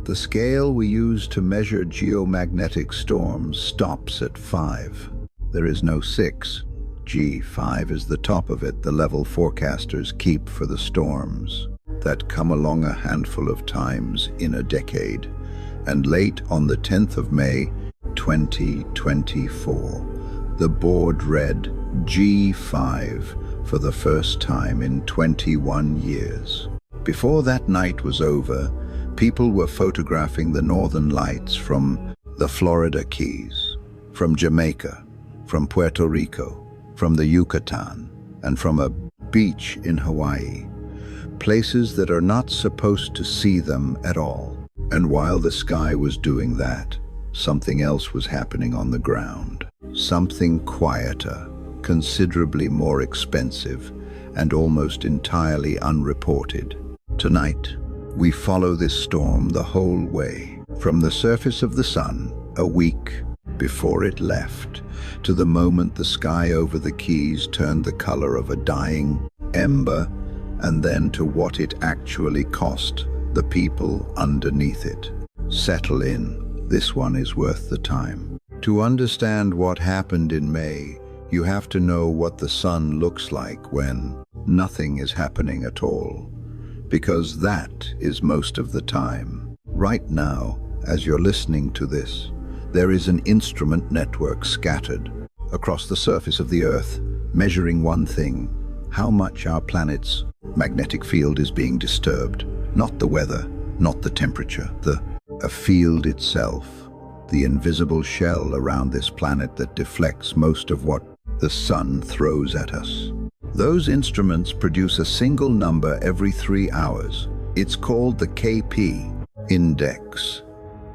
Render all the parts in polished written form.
The scale we use to measure geomagnetic storms stops at 5. There is no 6. G5 is the top of it, the level forecasters keep for the storms that come along a handful of times in a decade. And late on the 10th of May, 2024, the board read G5 for the first time in 21 years. Before that night was over, people were photographing the northern lights from the Florida Keys, from Jamaica, from Puerto Rico, from the Yucatán, and from a beach in Hawaii, places that are not supposed to see them at all. And while the sky was doing that, something else was happening on the ground. Something quieter, considerably more expensive, and almost entirely unreported. Tonight, we follow this storm the whole way, from the surface of the sun, a week before it left, to the moment the sky over the Keys turned the color of a dying ember, and then to what it actually cost the people underneath it. Settle in. This one is worth the time. To understand what happened in May, you have to know what the sun looks like when nothing is happening at all, because that is most of the time. Right now, as you're listening to this, there is an instrument network scattered across the surface of the Earth, measuring one thing: how much our planet's magnetic field is being disturbed. Not the weather, not the temperature, a field itself, the invisible shell around this planet that deflects most of what the sun throws at us. Those instruments produce a single number every 3 hours. It's called the KP index.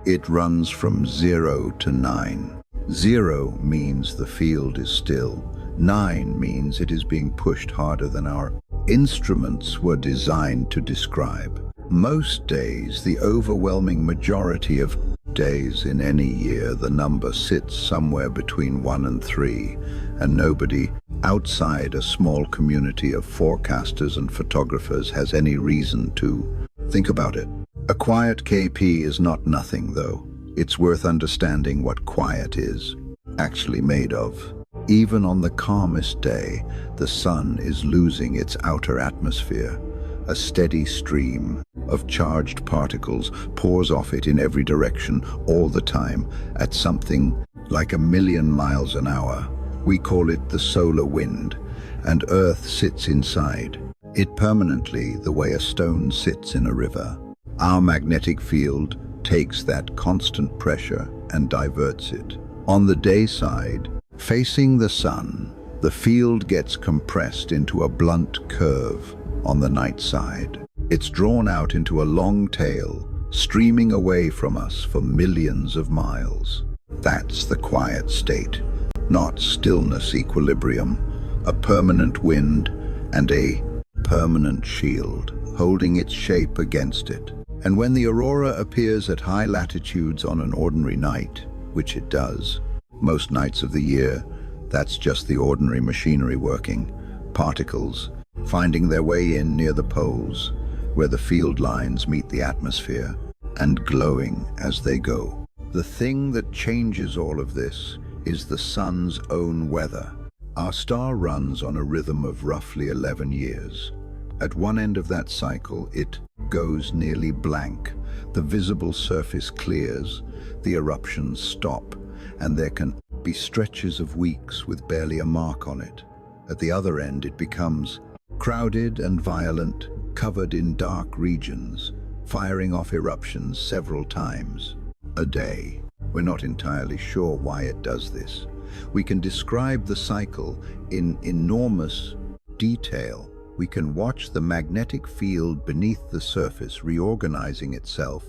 It runs from 0 to 9. 0 means the field is still. 9 means it is being pushed harder than our instruments were designed to describe. Most days, the overwhelming majority of days in any year, the number sits somewhere between 1 and 3, and nobody outside a small community of forecasters and photographers has any reason to think about it. A quiet KP is not nothing, though. It's worth understanding what quiet is actually made of. Even on the calmest day, the sun is losing its outer atmosphere. A steady stream of charged particles pours off it in every direction all the time at something like 1,000,000 miles an hour. We call it the solar wind, and Earth sits inside it permanently the way a stone sits in a river. Our magnetic field takes that constant pressure and diverts it. On the day side, facing the sun, the field gets compressed into a blunt curve. On the night side, it's drawn out into a long tail, streaming away from us for millions of miles. That's the quiet state, not stillness equilibrium, a permanent wind and a permanent shield, holding its shape against it. And when the aurora appears at high latitudes on an ordinary night, which it does, most nights of the year, that's just the ordinary machinery working, particles finding their way in near the poles, where the field lines meet the atmosphere, and glowing as they go. The thing that changes all of this is the sun's own weather. Our star runs on a rhythm of roughly 11 years. At one end of that cycle, it goes nearly blank. The visible surface clears, the eruptions stop, and there can be stretches of weeks with barely a mark on it. At the other end, it becomes crowded and violent, covered in dark regions, firing off eruptions several times a day. We're not entirely sure why it does this. We can describe the cycle in enormous detail. We can watch the magnetic field beneath the surface reorganizing itself,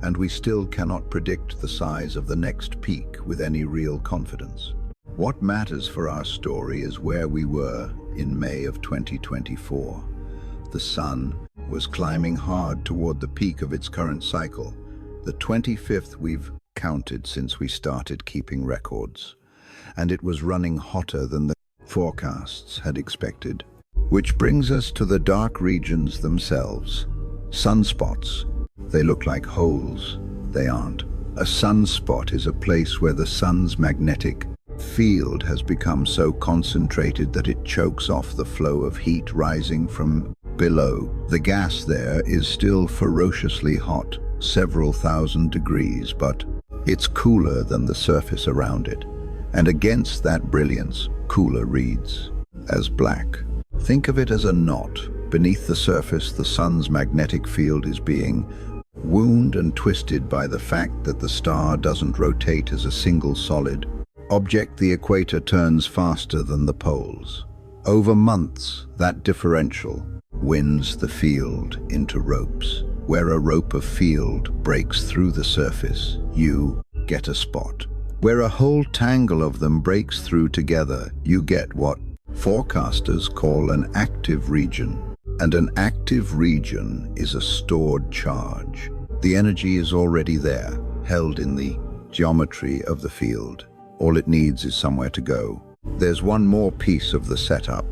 and we still cannot predict the size of the next peak with any real confidence. What matters for our story is where we were in May of 2024. The sun was climbing hard toward the peak of its current cycle, the 25th we've counted since we started keeping records, and it was running hotter than the forecasts had expected. Which brings us to the dark regions themselves. Sunspots, They look like holes. They aren't. A sunspot is a place where the sun's magnetic field has become so concentrated that it chokes off the flow of heat rising from below. The gas there is still ferociously hot, several thousand degrees, but it's cooler than the surface around it. And against that brilliance, cooler reads as black. Think of it as a knot. Beneath the surface, the sun's magnetic field is being wound and twisted by the fact that the star doesn't rotate as a single solid object. The equator turns faster than the poles. Over months, that differential winds the field into ropes. Where a rope of field breaks through the surface, you get a spot. Where a whole tangle of them breaks through together, you get what forecasters call an active region. And an active region is a stored charge. The energy is already there, held in the geometry of the field. All it needs is somewhere to go. There's one more piece of the setup,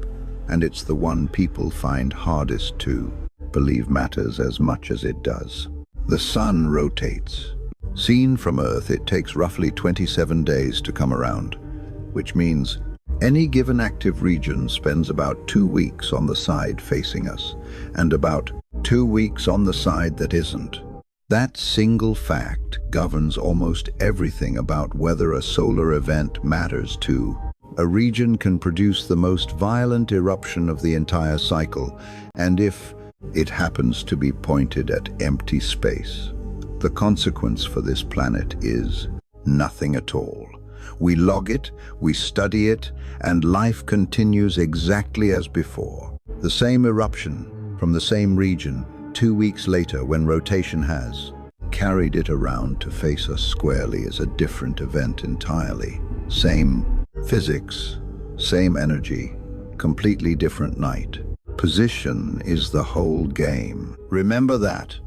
and it's the one people find hardest to believe matters as much as it does. The sun rotates. Seen from Earth, it takes roughly 27 days to come around, which means any given active region spends about 2 weeks on the side facing us, and about 2 weeks on the side that isn't. That single fact governs almost everything about whether a solar event matters to. A region can produce the most violent eruption of the entire cycle, and if it happens to be pointed at empty space, the consequence for this planet is nothing at all. We log it, we study it, and life continues exactly as before. The same eruption from the same region 2 weeks later, when rotation has carried it around to face us squarely, is a different event entirely. Same physics, same energy, completely different night. Position is the whole game. Remember that,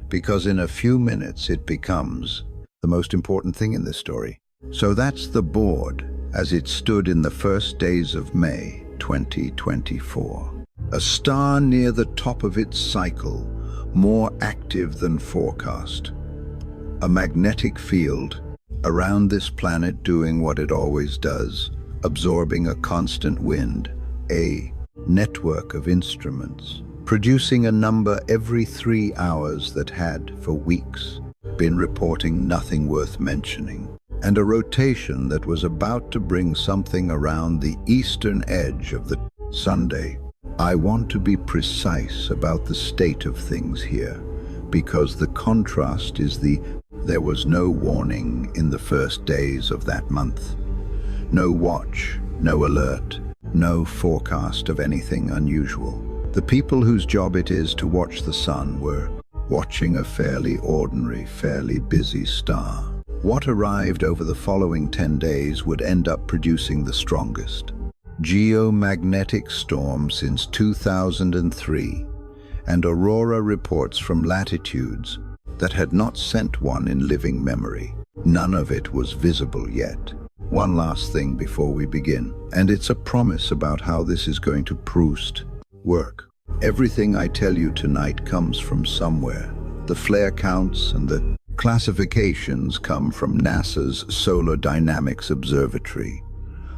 because in a few minutes it becomes the most important thing in this story. So that's the board as it stood in the first days of May 2024. A star near the top of its cycle, more active than forecast. A magnetic field around this planet doing what it always does, absorbing a constant wind, a network of instruments, producing a number every 3 hours that had, for weeks, been reporting nothing worth mentioning, and a rotation that was about to bring something around the eastern edge of the Sunday. I want to be precise about the state of things here, because the contrast is there was no warning in the first days of that month. No watch, no alert, no forecast of anything unusual. The people whose job it is to watch the sun were watching a fairly ordinary, fairly busy star. What arrived over the following 10 days would end up producing the strongest geomagnetic storm since 2003, and Aurora reports from latitudes that had not sent one in living memory. None of it was visible yet. One last thing before we begin, and it's a promise about how this is going to work. Everything I tell you tonight comes from somewhere. The flare counts and the classifications come from NASA's Solar Dynamics Observatory.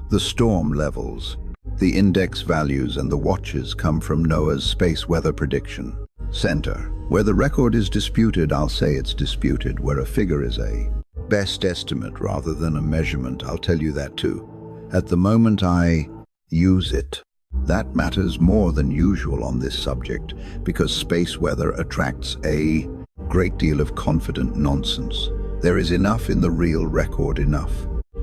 The storm levels, the index values, and the watches come from NOAA's Space Weather Prediction Center. Where the record is disputed, I'll say it's disputed. Where a figure is a best estimate rather than a measurement, I'll tell you that too. At the moment I use it. That matters more than usual on this subject, because space weather attracts a great deal of confident nonsense. There is enough in the real record, enough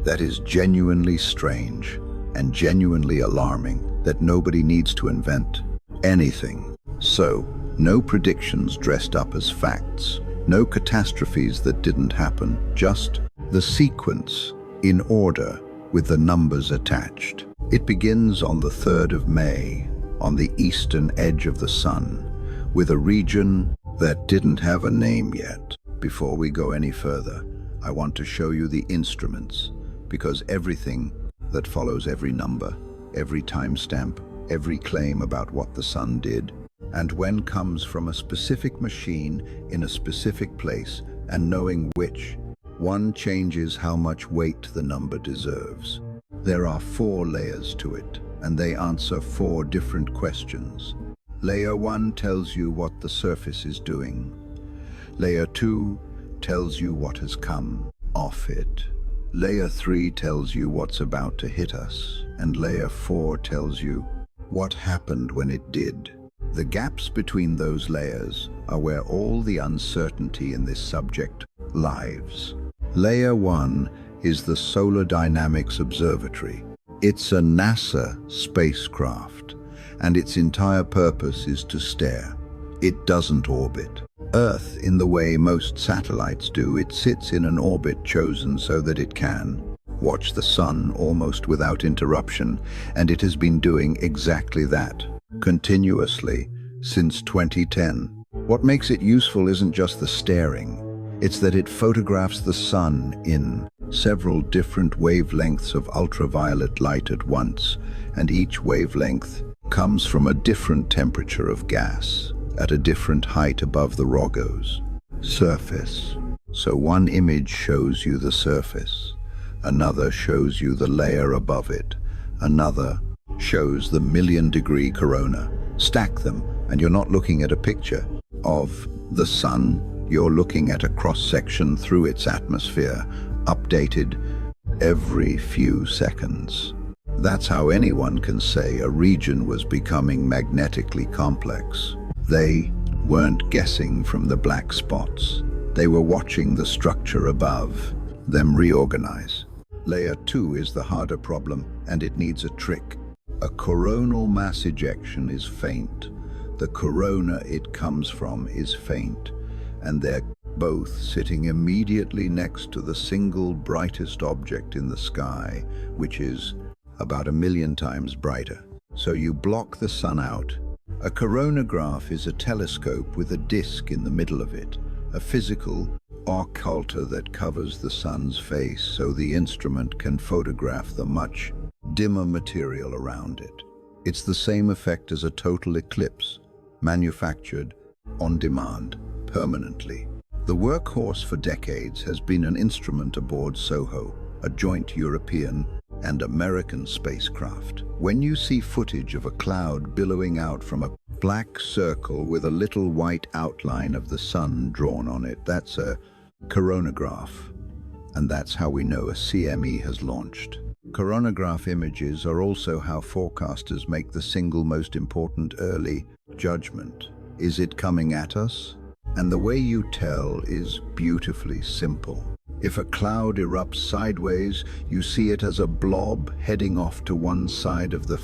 that is genuinely strange and genuinely alarming, that nobody needs to invent anything. So, no predictions dressed up as facts, no catastrophes that didn't happen, just the sequence in order with the numbers attached. It begins on the 3rd of May, on the eastern edge of the sun, with a region that didn't have a name yet. Before we go any further, I want to show you the instruments, because everything that follows, every number, every timestamp, every claim about what the sun did, and when comes from a specific machine in a specific place, and knowing which one changes how much weight the number deserves. There are 4 layers to it, and they answer 4 different questions. Layer 1 tells you what the surface is doing. Layer 2 tells you what has come off it. Layer 3 tells you what's about to hit us, and Layer 4 tells you what happened when it did. The gaps between those layers are where all the uncertainty in this subject lies. Layer 1 is the Solar Dynamics Observatory. It's a NASA spacecraft, and its entire purpose is to stare. It doesn't orbit Earth in the way most satellites do. It sits in an orbit chosen so that it can watch the sun almost without interruption, and it has been doing exactly that, continuously, since 2010. What makes it useful isn't just the staring, it's that it photographs the sun in several different wavelengths of ultraviolet light at once, and each wavelength comes from a different temperature of gas, at a different height above the rogo's surface. So one image shows you the surface, another shows you the layer above it, another shows the million-degree corona. Stack them, and you're not looking at a picture of the sun, you're looking at a cross-section through its atmosphere, updated every few seconds. That's how anyone can say a region was becoming magnetically complex. They weren't guessing from the black spots. They were watching the structure above them reorganize. Layer 2 is the harder problem, and it needs a trick. A coronal mass ejection is faint. The corona it comes from is faint, and they're both sitting immediately next to the single brightest object in the sky, which is about 1,000,000 times brighter. So you block the sun out. A coronagraph is a telescope with a disk in the middle of it, a physical occulter that covers the sun's face so the instrument can photograph the much dimmer material around it. It's the same effect as a total eclipse, manufactured on demand, permanently. The workhorse for decades has been an instrument aboard SOHO, a joint European and American spacecraft. When you see footage of a cloud billowing out from a black circle with a little white outline of the sun drawn on it, that's a coronagraph. And that's how we know a CME has launched. Coronagraph images are also how forecasters make the single most important early judgment. Is it coming at us? And the way you tell is beautifully simple. If a cloud erupts sideways, you see it as a blob heading off to one side of the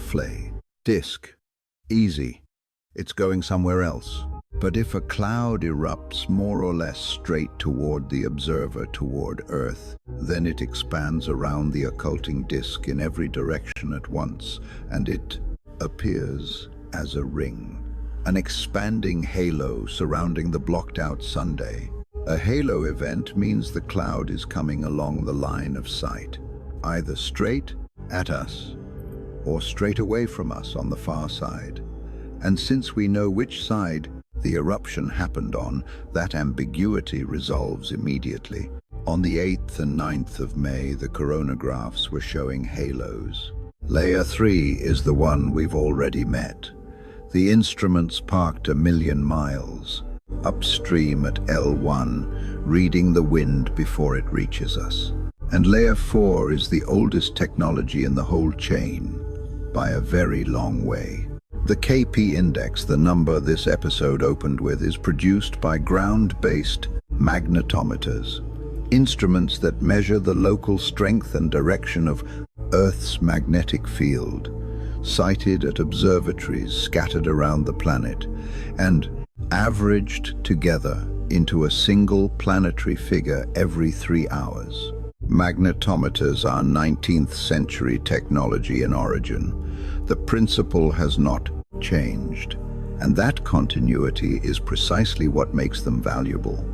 disk. Easy. It's going somewhere else. But if a cloud erupts more or less straight toward the observer, toward Earth, then it expands around the occulting disk in every direction at once, and it appears as a ring, an expanding halo surrounding the blocked-out Sunday. A halo event means the cloud is coming along the line of sight, either straight at us or straight away from us on the far side. And since we know which side the eruption happened on, that ambiguity resolves immediately. On the 8th and 9th of May, the coronagraphs were showing halos. Layer 3 is the one we've already met. The instruments parked 1,000,000 miles upstream at L1, reading the wind before it reaches us. And Layer 4 is the oldest technology in the whole chain, by a very long way. The KP index, the number this episode opened with, is produced by ground-based magnetometers, instruments that measure the local strength and direction of Earth's magnetic field, sited at observatories scattered around the planet, and averaged together into a single planetary figure every 3 hours. Magnetometers are 19th century technology in origin. The principle has not changed, and that continuity is precisely what makes them valuable,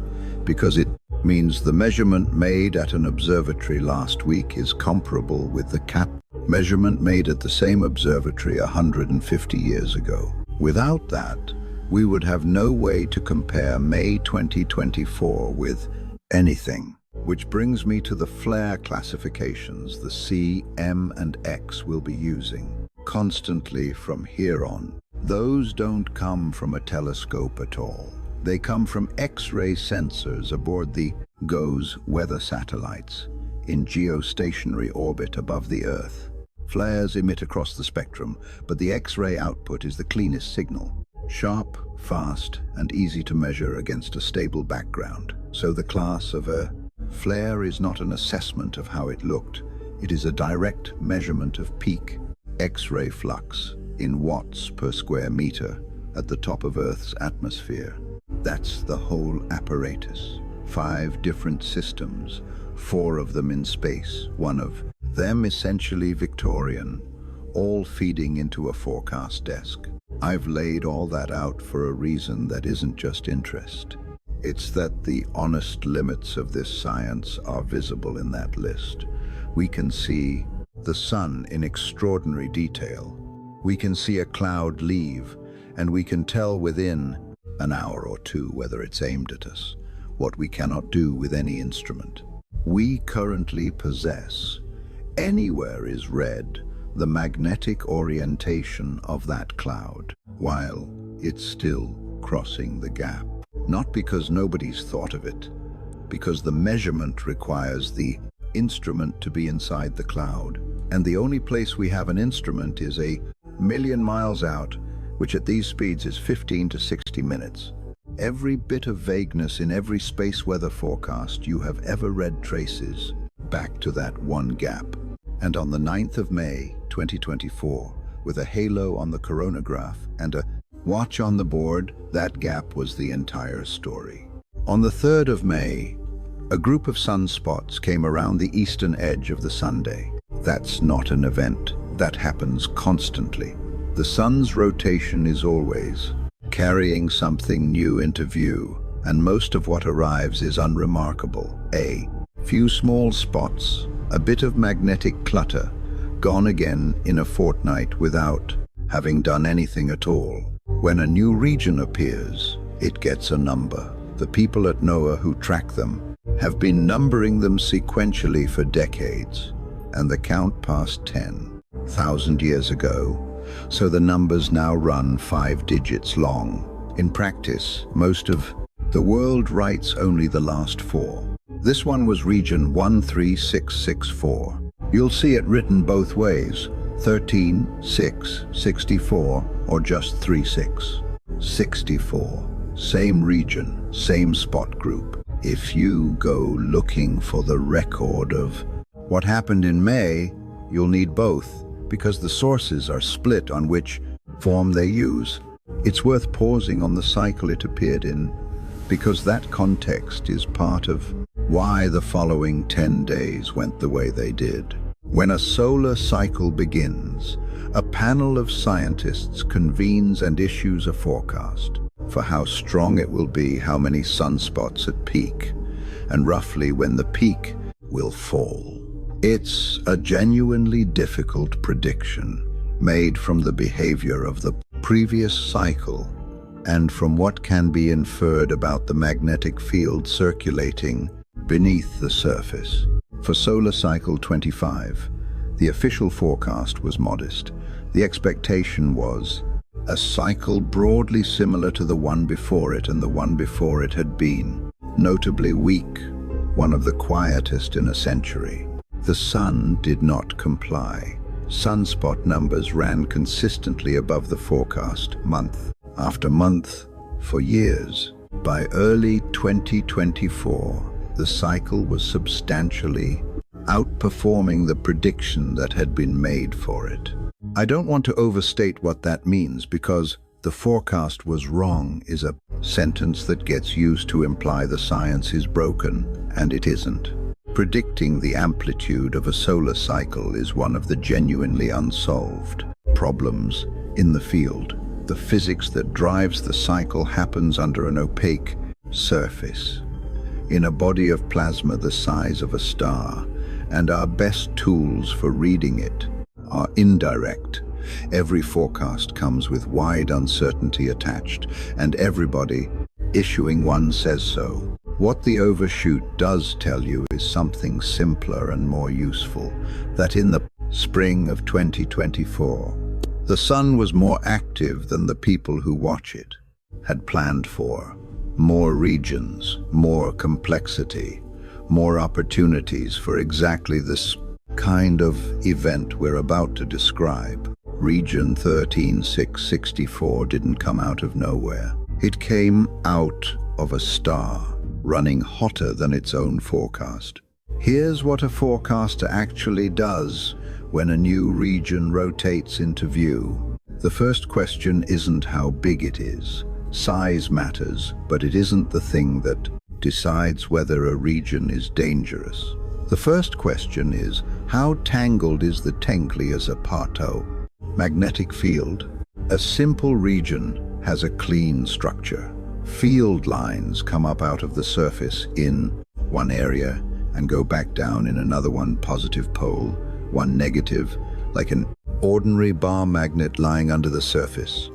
because it means the measurement made at an observatory last week is comparable with the measurement made at the same observatory 150 years ago. Without that, we would have no way to compare May 2024 with anything. Which brings me to the flare classifications the C, M, and X will be using constantly from here on. Those don't come from a telescope at all. They come from X-ray sensors aboard the GOES weather satellites in geostationary orbit above the Earth. Flares emit across the spectrum, but the X-ray output is the cleanest signal. Sharp, fast, and easy to measure against a stable background. So the class of a flare is not an assessment of how it looked. It is a direct measurement of peak X-ray flux in watts per square meter at the top of Earth's atmosphere. That's the whole apparatus. 5 different systems, 4 of them in space, one of them essentially Victorian, all feeding into a forecast desk. I've laid all that out for a reason that isn't just interest. It's that the honest limits of this science are visible in that list. We can see the sun in extraordinary detail. We can see a cloud leave, and we can tell within an hour or two whether it's aimed at us, what we cannot do with any instrument. We currently possess, anywhere is read, the magnetic orientation of that cloud, while it's still crossing the gap. Not because nobody's thought of it, because the measurement requires the instrument to be inside the cloud, and the only place we have an instrument is a million miles out, which at these speeds is 15 to 60 minutes. Every bit of vagueness in every space weather forecast you have ever read traces back to that one gap. And on the 9th of May, 2024, with a halo on the coronagraph and a watch on the board, that gap was the entire story. On the 3rd of May, a group of sunspots came around the eastern edge of the Sunday. That's not an event. That happens constantly. The sun's rotation is always carrying something new into view, and most of what arrives is unremarkable. A few small spots, a bit of magnetic clutter, gone again in a fortnight without having done anything at all. When a new region appears, it gets a number. The people at NOAA who track them have been numbering them sequentially for decades, and the count passed 10,000 years ago, so the numbers now run 5 digits long. In practice, most of the world writes only the last 4. This one was region 13664. You'll see it written both ways, 13, 6, 64, or just 36. 64. Same region, same spot group. If you go looking for the record of what happened in May, you'll need both, because the sources are split on which form they use. It's worth pausing on the cycle it appeared in, because that context is part of why the following 10 days went the way they did. When a solar cycle begins, a panel of scientists convenes and issues a forecast for how strong it will be, how many sunspots at peak, and roughly when the peak will fall. It's a genuinely difficult prediction made from the behavior of the previous cycle and from what can be inferred about the magnetic field circulating beneath the surface. For solar cycle 25, the official forecast was modest. The expectation was a cycle broadly similar to the one before it, and the one before it had been notably weak, one of the quietest in a century. The sun did not comply. Sunspot numbers ran consistently above the forecast, month after month, for years. By early 2024, the cycle was substantially outperforming the prediction that had been made for it. I don't want to overstate what that means, because the forecast was wrong is a sentence that gets used to imply the science is broken, and it isn't. Predicting the amplitude of a solar cycle is one of the genuinely unsolved problems in the field. The physics that drives the cycle happens under an opaque surface, in a body of plasma the size of a star, and our best tools for reading it are indirect, Every forecast comes with wide uncertainty attached, and everybody issuing one says so. What the overshoot does tell you is something simpler and more useful, that in the spring of 2024, the sun was more active than the people who watch it had planned for. More regions, more complexity, more opportunities for exactly this kind of event we're about to describe. Region 13664 didn't come out of nowhere. It came out of a star, running hotter than its own forecast. Here's what a forecaster actually does when a new region rotates into view. The first question isn't how big it is. Size matters, but it isn't the thing that decides whether a region is dangerous. The first question is, how tangled is the Zapato magnetic field? A simple region has a clean structure. Field lines come up out of the surface in one area and go back down in another, one positive pole, one negative, like an ordinary bar magnet lying under the surface.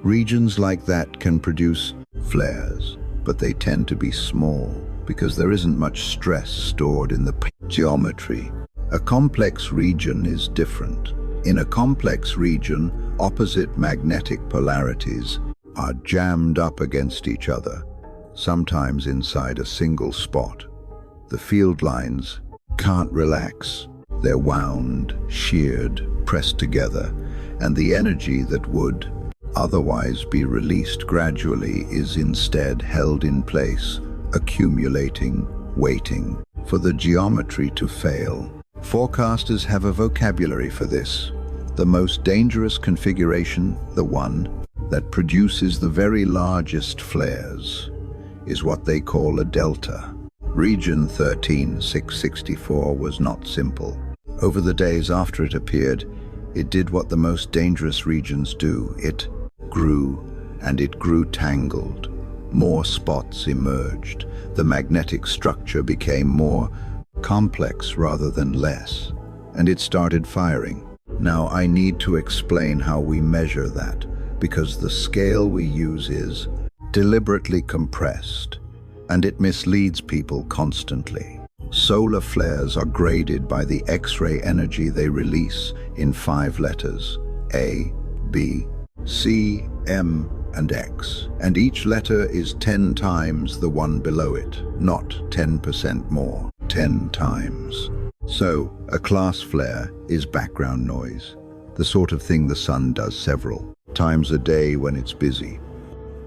Regions like that can produce flares, but they tend to be small because there isn't much stress stored in the geometry. A complex region is different. In a complex region, opposite magnetic polarities are jammed up against each other, sometimes inside a single spot. The field lines can't relax. They're wound, sheared, pressed together, and the energy that would otherwise be released gradually is instead held in place, accumulating, waiting for the geometry to fail. Forecasters have a vocabulary for this. The most dangerous configuration, the one that produces the very largest flares, is what they call a delta. Region 13664 was not simple. Over the days after it appeared, it did what the most dangerous regions do. It grew, and it grew tangled. More spots emerged. The magnetic structure became more complex rather than less, and it started firing. Now, I need to explain how we measure that, because the scale we use is deliberately compressed, and it misleads people constantly. Solar flares are graded by the X-ray energy they release in 5 letters: A, B, C, M, and X. And each letter is 10 times the one below it, not 10% more, 10 times. So, a class flare is background noise, the sort of thing the sun does several times a day when it's busy.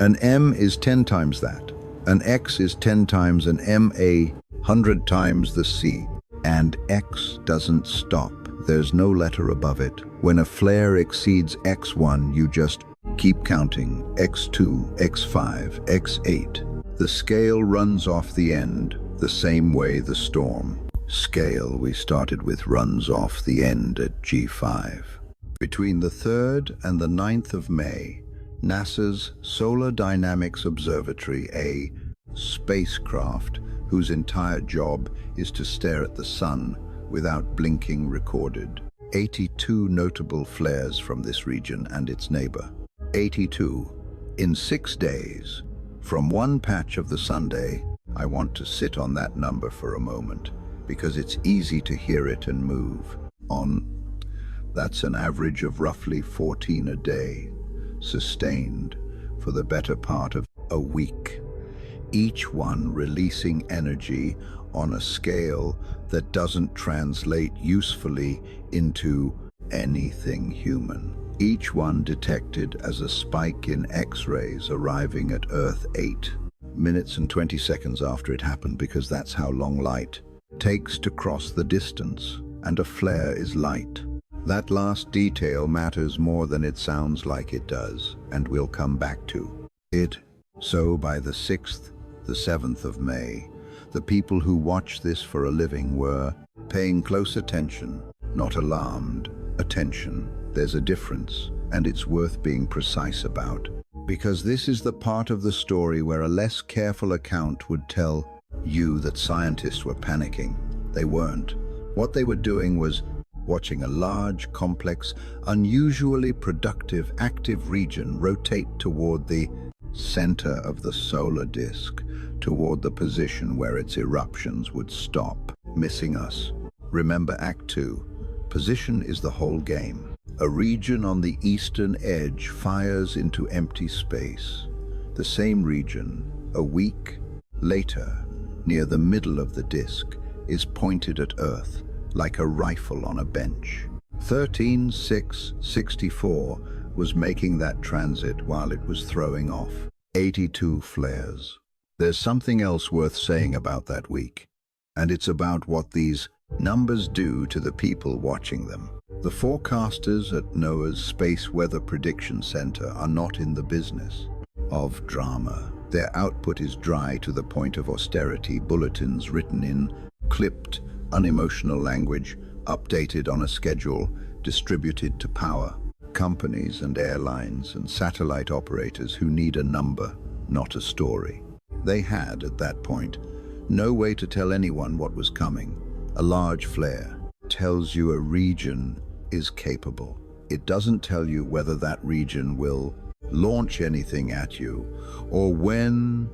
An M is 10 times that. An X is 10 times an M, a 100 times the C. And X doesn't stop. There's no letter above it. When a flare exceeds X1, you just keep counting. X2, X5, X8. The scale runs off the end, the same way the storm scale we started with runs off the end at G5. Between the 3rd and the 9th of May, NASA's Solar Dynamics Observatory, a spacecraft whose entire job is to stare at the sun without blinking, recorded 82 notable flares from this region and its neighbor. 82 in 6 days. From one patch of the Sunday, I want to sit on that number for a moment, because it's easy to hear it and move on. That's an average of roughly 14 a day, sustained for the better part of a week. Each one releasing energy on a scale that doesn't translate usefully into anything human. Each one detected as a spike in X-rays arriving at Earth 8 minutes and 20 seconds after it happened, because that's how long light takes to cross the distance, and a flare is light. That last detail matters more than it sounds like it does, and we'll come back to it. So by the 6th, the 7th of May, the people who watch this for a living were paying close attention, not alarmed. Attention. There's a difference, and it's worth being precise about, because this is the part of the story where a less careful account would tell you that scientists were panicking. They weren't. What they were doing was watching a large, complex, unusually productive, active region rotate toward the center of the solar disk, toward the position where its eruptions would stop, missing us. Remember Act 2. Position is the whole game. A region on the eastern edge fires into empty space. The same region, a week later, near the middle of the disk, is pointed at Earth, like a rifle on a bench. 13.664 was making that transit while it was throwing off 82 flares. There's something else worth saying about that week, and it's about what these numbers do to the people watching them. The forecasters at NOAA's Space Weather Prediction Center are not in the business of drama. Their output is dry to the point of austerity, bulletins written in clipped, unemotional language, updated on a schedule, distributed to power companies and airlines and satellite operators who need a number, not a story. They had, at that point, no way to tell anyone what was coming. A large flare tells you a region is capable. It doesn't tell you whether that region will launch anything at you, or when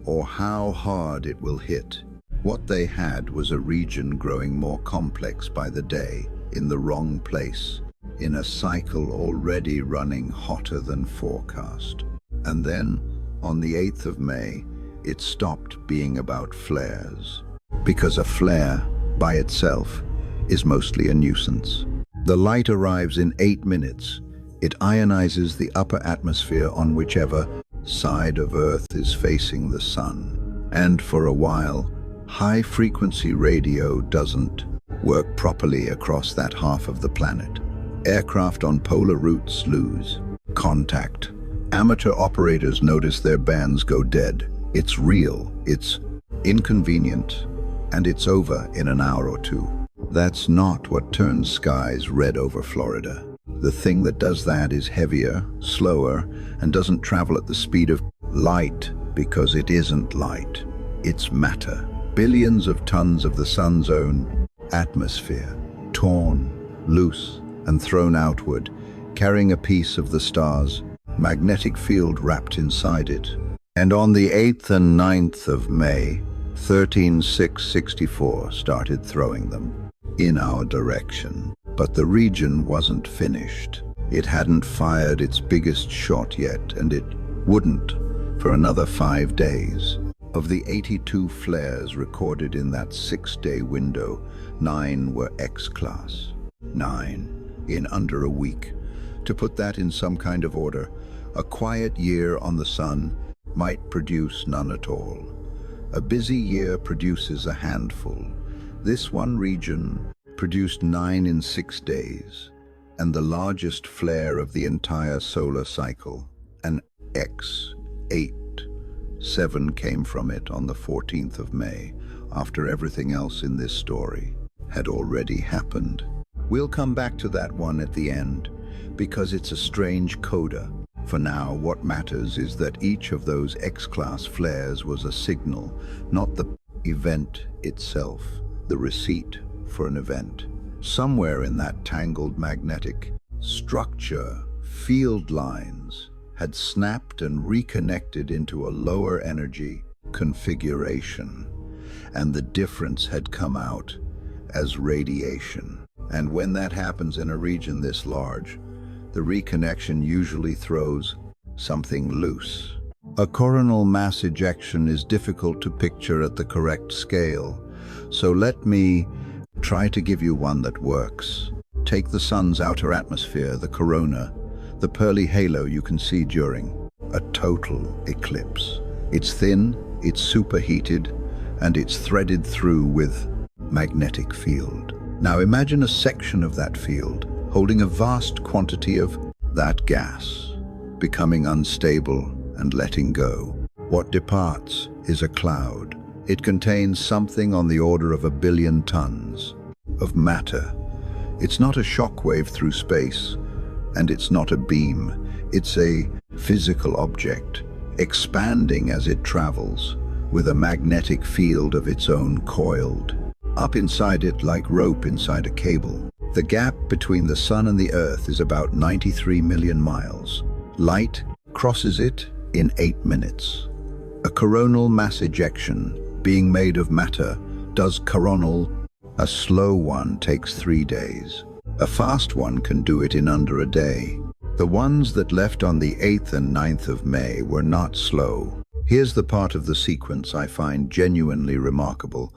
or how hard it will hit. What they had was a region growing more complex by the day, in the wrong place, in a cycle already running hotter than forecast. And then, on the 8th of May, it stopped being about flares. Because a flare, by itself, is mostly a nuisance. The light arrives in 8 minutes. It ionizes the upper atmosphere on whichever side of Earth is facing the sun. And for a while, high-frequency radio doesn't work properly across that half of the planet. Aircraft on polar routes lose contact. Amateur operators notice their bands go dead. It's real, it's inconvenient, and it's over in an hour or two. That's not what turns skies red over Florida. The thing that does that is heavier, slower, and doesn't travel at the speed of light because it isn't light. It's matter. Billions of tons of the sun's own atmosphere, torn, loose, and thrown outward, carrying a piece of the star's magnetic field wrapped inside it. And on the 8th and 9th of May, 13.664 started throwing them in our direction. But the region wasn't finished. It hadn't fired its biggest shot yet, and it wouldn't for another 5 days. Of the 82 flares recorded in that 6-day window, 9 were X-class. 9 in under a week. To put that in some kind of order, a quiet year on the sun might produce none at all. A busy year produces a handful. This one region produced 9 in 6 days, and the largest flare of the entire solar cycle, an X87, came from it on the 14th of May, after everything else in this story had already happened. We'll come back to that one at the end, because it's a strange coda. For now, what matters is that each of those X-class flares was a signal, not the event itself, the receipt for an event. Somewhere in that tangled magnetic structure, field lines had snapped and reconnected into a lower energy configuration, and the difference had come out as radiation. And when that happens in a region this large, the reconnection usually throws something loose. A coronal mass ejection is difficult to picture at the correct scale, so let me try to give you one that works. Take the sun's outer atmosphere, the corona, the pearly halo you can see during a total eclipse. It's thin, it's superheated, and it's threaded through with magnetic field. Now imagine a section of that field holding a vast quantity of that gas, becoming unstable and letting go. What departs is a cloud. It contains something on the order of 1 billion tons of matter. It's not a shockwave through space, and it's not a beam. It's a physical object, expanding as it travels, with a magnetic field of its own coiled up inside it like rope inside a cable. The gap between the Sun and the Earth is about 93 million miles. Light crosses it in 8 minutes. A coronal mass ejection, being made of matter, does coronal. A slow one takes 3 days. A fast one can do it in under a day. The ones that left on the 8th and 9th of May were not slow. Here's the part of the sequence I find genuinely remarkable,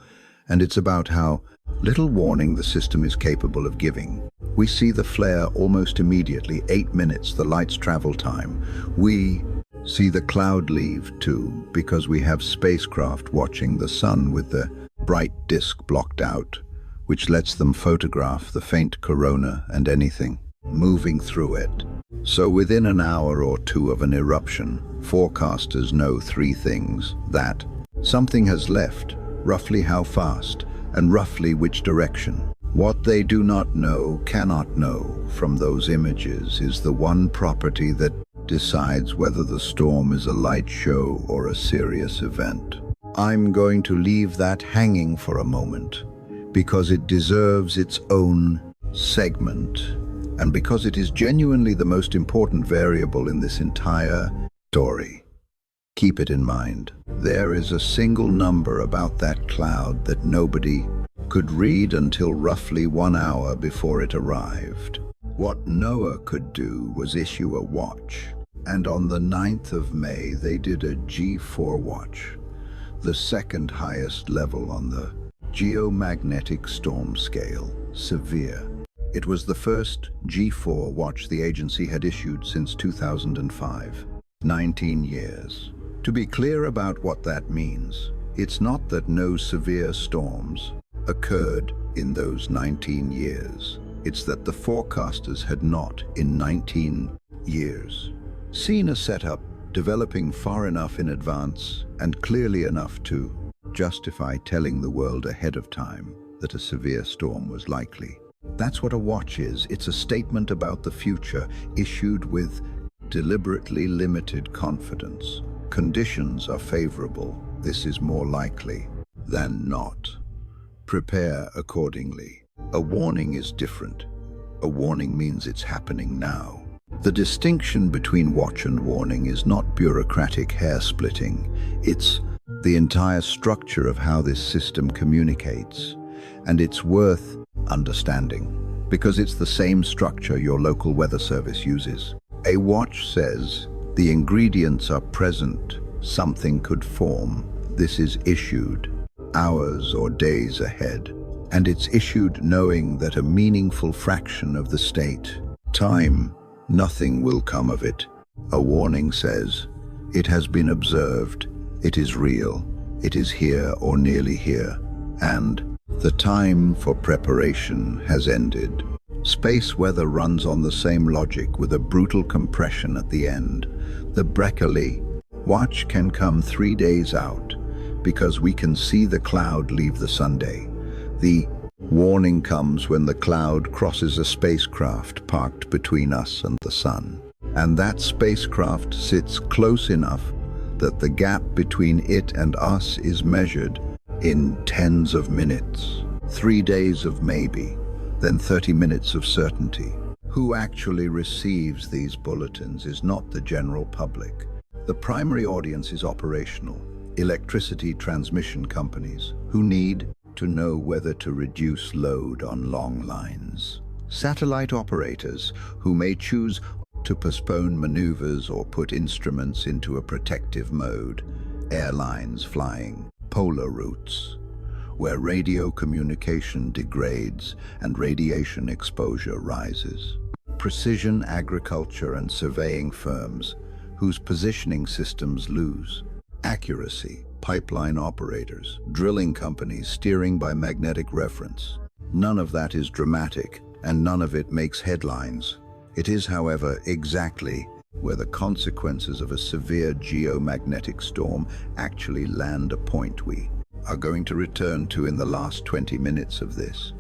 and it's about how little warning the system is capable of giving. We see the flare almost immediately, 8 minutes, the light's travel time. We see the cloud leave too, because we have spacecraft watching the Sun with the bright disk blocked out, which lets them photograph the faint corona and anything moving through it. So within an hour or two of an eruption, forecasters know 3 things: that something has left, roughly how fast, and roughly which direction. What they do not know, cannot know from those images is the one property that decides whether the storm is a light show or a serious event. I'm going to leave that hanging for a moment, because it deserves its own segment, and because it is genuinely the most important variable in this entire story. Keep it in mind. There is a single number about that cloud that nobody could read until roughly 1 hour before it arrived. What NOAA could do was issue a watch, and on the 9th of May they did a G4 watch, the second highest level on the Geomagnetic storm scale, severe. It was the first G4 watch the agency had issued since 2005, 19 years. To be clear about what that means, it's not that no severe storms occurred in those 19 years. It's that the forecasters had not, in 19 years, seen a setup developing far enough in advance and clearly enough to justify telling the world ahead of time that a severe storm was likely. That's what a watch is. It's a statement about the future, issued with deliberately limited confidence. Conditions are favorable. This is more likely than not. Prepare accordingly. A warning is different. A warning means it's happening now. The distinction between watch and warning is not bureaucratic hair-splitting. It's the entire structure of how this system communicates. And it's worth understanding, because it's the same structure your local weather service uses. A watch says the ingredients are present, something could form. This is issued hours or days ahead, and it's issued knowing that a meaningful fraction of the state, time, nothing will come of it. A warning says it has been observed, it is real, it is here or nearly here, and the time for preparation has ended. Space weather runs on the same logic, with a brutal compression at the end. The Borealis watch can come 3 days out because we can see the cloud leave the Sunday. The warning comes when the cloud crosses a spacecraft parked between us and the Sun. And that spacecraft sits close enough that the gap between it and us is measured in tens of minutes. 3 days of maybe, then 30 minutes of certainty. Who actually receives these bulletins is not the general public. The primary audience is operational, electricity transmission companies, who need to know whether to reduce load on long lines. Satellite operators, who may choose to postpone maneuvers or put instruments into a protective mode. Airlines flying polar routes, where radio communication degrades and radiation exposure rises. Precision agriculture and surveying firms, whose positioning systems lose accuracy. Pipeline operators, drilling companies steering by magnetic reference. None of that is dramatic, and none of it makes headlines. It is, however, exactly where the consequences of a severe geomagnetic storm actually land, a point we are going to return to in the last 20 minutes of this,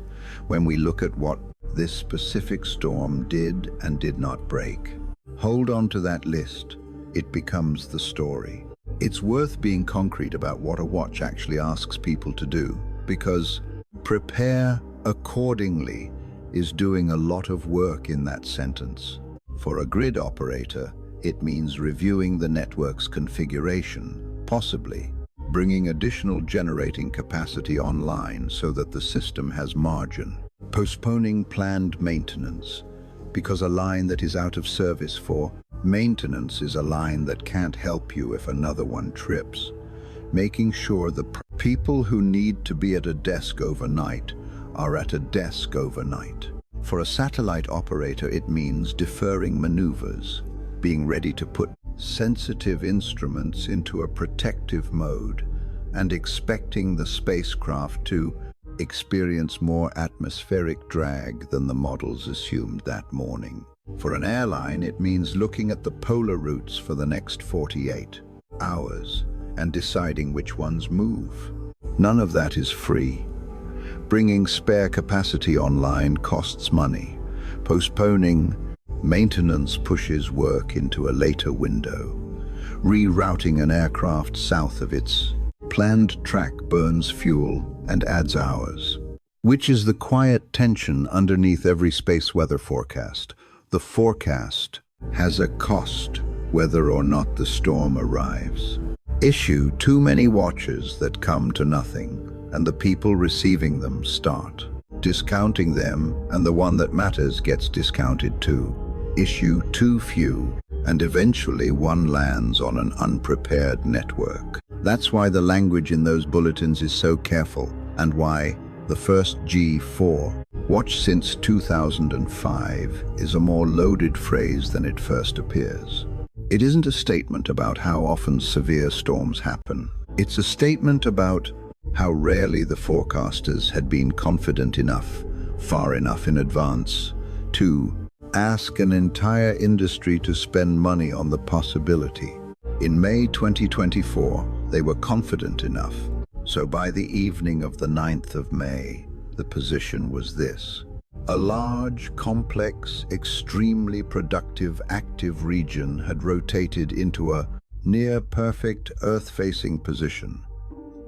when we look at what this specific storm did and did not break. Hold on to that list. It becomes the story. It's worth being concrete about what a watch actually asks people to do, because prepare accordingly is doing a lot of work in that sentence. For a grid operator, it means reviewing the network's configuration, possibly bringing additional generating capacity online so that the system has margin. Postponing planned maintenance, because a line that is out of service for maintenance is a line that can't help you if another one trips. Making sure the people who need to be at a desk overnight are at a desk overnight. For a satellite operator, it means deferring maneuvers, being ready to put sensitive instruments into a protective mode, and expecting the spacecraft to experience more atmospheric drag than the models assumed that morning. For an airline, it means looking at the polar routes for the next 48 hours and deciding which ones move. None of that is free. Bringing spare capacity online costs money. Postponing maintenance pushes work into a later window. Rerouting an aircraft south of its planned track burns fuel and adds hours. Which is the quiet tension underneath every space weather forecast. The forecast has a cost, whether or not the storm arrives. Issue too many watches that come to nothing, and the people receiving them start discounting them, and the one that matters gets discounted too. Issue too few, and eventually one lands on an unprepared network. That's why the language in those bulletins is so careful, and why the first G4, watch since 2005, is a more loaded phrase than it first appears. It isn't a statement about how often severe storms happen. It's a statement about how rarely the forecasters had been confident enough, far enough in advance, to ask an entire industry to spend money on the possibility. In May 2024, they were confident enough. So by the evening of the 9th of May, the position was this. A large, complex, extremely productive, active region had rotated into a near-perfect Earth-facing position.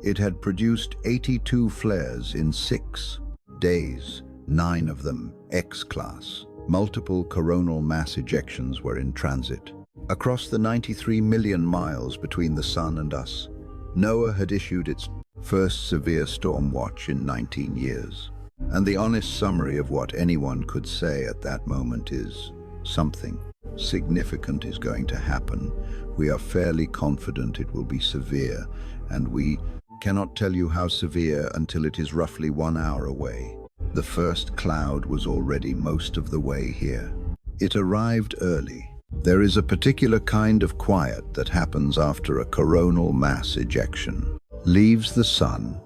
It had produced 82 flares in 6 days, 9 of them X-class. Multiple coronal mass ejections were in transit. Across the 93 million miles between the Sun and us, NOAA had issued its first severe storm watch in 19 years. And the honest summary of what anyone could say at that moment is, something significant is going to happen. We are fairly confident it will be severe, and we cannot tell you how severe until it is roughly 1 hour away. The first cloud was already most of the way here. It arrived early. There is a particular kind of quiet that happens after a coronal mass ejection leaves the Sun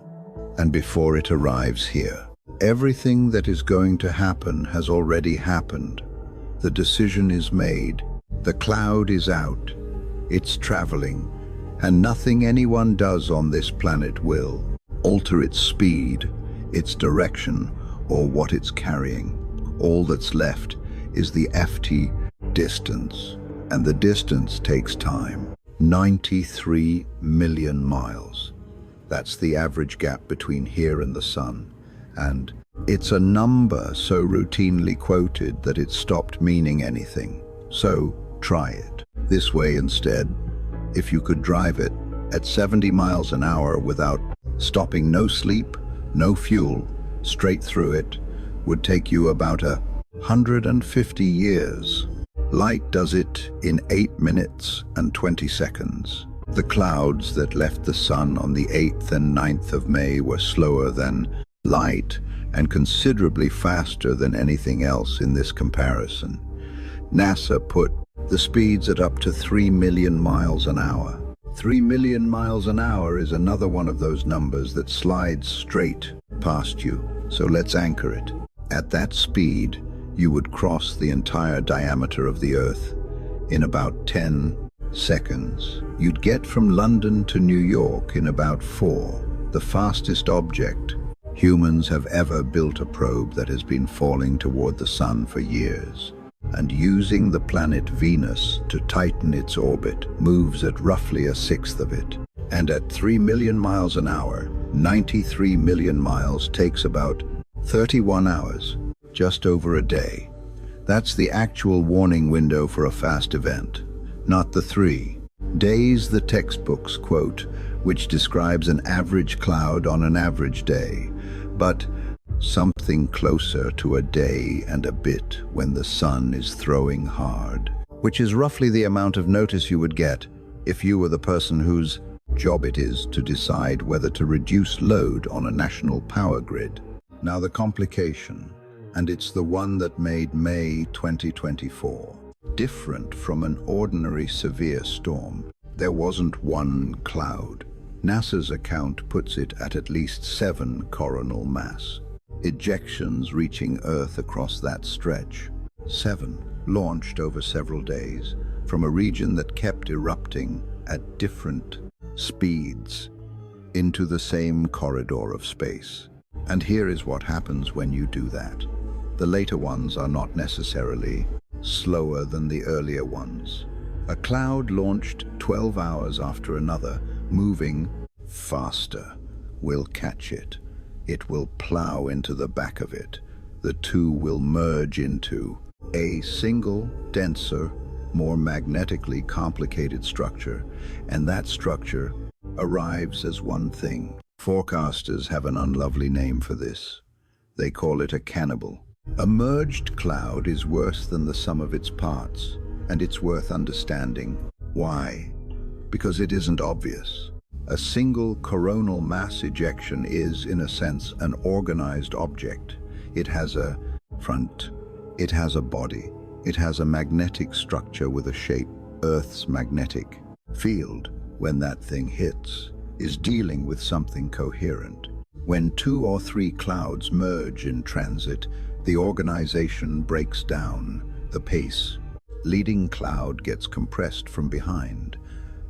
and before it arrives here. Everything that is going to happen has already happened. The decision is made. The cloud is out. It's traveling, and nothing anyone does on this planet will alter its speed, its direction, or what it's carrying. All that's left is the FT distance, and the distance takes time. 93 million miles. That's the average gap between here and the Sun, and it's a number so routinely quoted that it stopped meaning anything. So try it this way instead. If you could drive it at 70 miles an hour without stopping, no sleep, no fuel, straight through it, would take you about 150 years. Light does it in 8 minutes and 20 seconds. The clouds that left the Sun on the 8th and 9th of May were slower than light and considerably faster than anything else in this comparison. NASA put the speeds at up to 3 million miles an hour. 3 million miles an hour is another one of those numbers that slides straight past you, so let's anchor it. At that speed, you would cross the entire diameter of the Earth in about 10 seconds. You'd get from London to New York in about 4, the fastest object. Humans have ever built a probe that has been falling toward the Sun for years, and using the planet Venus to tighten its orbit moves at roughly 1/6 of it. And at 3 million miles an hour, 93 million miles takes about 31 hours. just over a day. That's the actual warning window for a fast event, not the 3 days the textbooks quote, which describes an average cloud on an average day, but something closer to a day and a bit when the sun is throwing hard, which is roughly the amount of notice you would get if you were the person whose job it is to decide whether to reduce load on a national power grid. Now the complication, and it's the one that made May 2024 different from an ordinary severe storm. There wasn't one cloud. NASA's account puts it at least 7 coronal mass ejections reaching Earth across that stretch. 7 launched over several days from a region that kept erupting at different speeds into the same corridor of space. And here is what happens when you do that. The later ones are not necessarily slower than the earlier ones. A cloud launched 12 hours after another, moving faster, will catch it. It will plow into the back of it. The two will merge into a single, denser, more magnetically complicated structure, and that structure arrives as one thing. Forecasters have an unlovely name for this. They call it a cannibal. A merged cloud is worse than the sum of its parts, and it's worth understanding. Why? Because it isn't obvious. A single coronal mass ejection is, in a sense, an organized object. It has a front, it has a body, it has a magnetic structure with a shape. Earth's magnetic field, when that thing hits, is dealing with something coherent. When 2 or 3 clouds merge in transit, the organization breaks down. The pace. Leading cloud gets compressed from behind.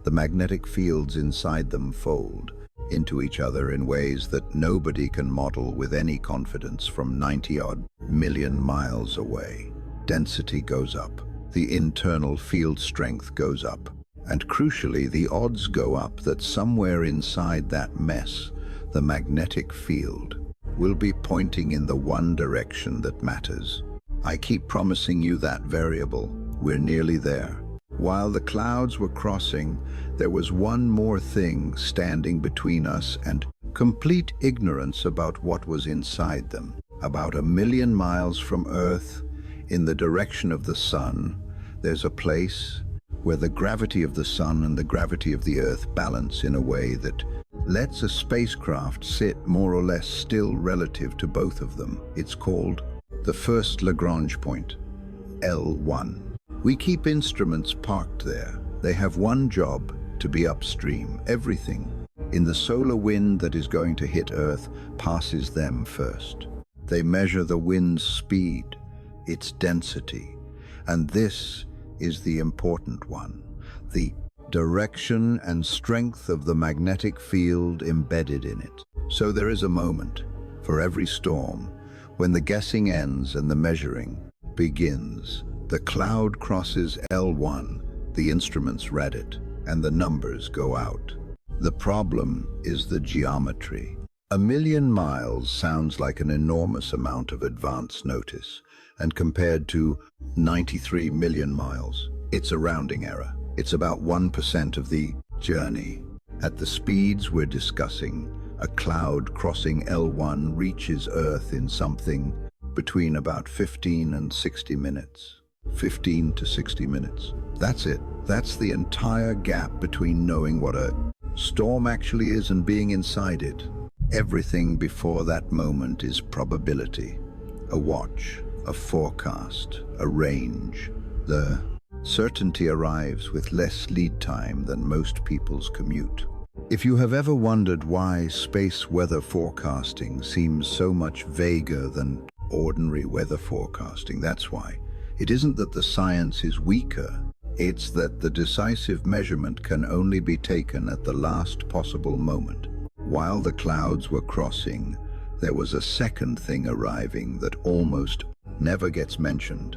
The magnetic fields inside them fold into each other in ways that nobody can model with any confidence from 90-odd million miles away. Density goes up. The internal field strength goes up. And crucially, the odds go up that somewhere inside that mess, the magnetic field will be pointing in the one direction that matters. I keep promising you that variable. We're nearly there. While the clouds were crossing, there was one more thing standing between us and complete ignorance about what was inside them. About 1 million miles from Earth, in the direction of the sun, there's a place where the gravity of the sun and the gravity of the Earth balance in a way that lets a spacecraft sit more or less still relative to both of them. It's called the first Lagrange point, L1. We keep instruments parked there. They have one job: to be upstream. Everything in the solar wind that is going to hit Earth passes them first. They measure the wind's speed, its density, and this is the important one: the direction and strength of the magnetic field embedded in it. So there is a moment for every storm when the guessing ends and the measuring begins. The cloud crosses L1, the instruments read it, and the numbers go out. The problem is the geometry. 1 million miles sounds like an enormous amount of advance notice, and compared to 93 million miles, it's a rounding error. It's about 1% of the journey. At the speeds we're discussing, a cloud crossing L1 reaches Earth in something between about 15 and 60 minutes. 15 to 60 minutes. That's it. That's the entire gap between knowing what a storm actually is and being inside it. Everything before that moment is probability. A watch, a forecast, a range. The certainty arrives with less lead time than most people's commute. If you have ever wondered why space weather forecasting seems so much vaguer than ordinary weather forecasting, that's why. It isn't that the science is weaker, it's that the decisive measurement can only be taken at the last possible moment. While the clouds were crossing, there was a second thing arriving that almost never gets mentioned,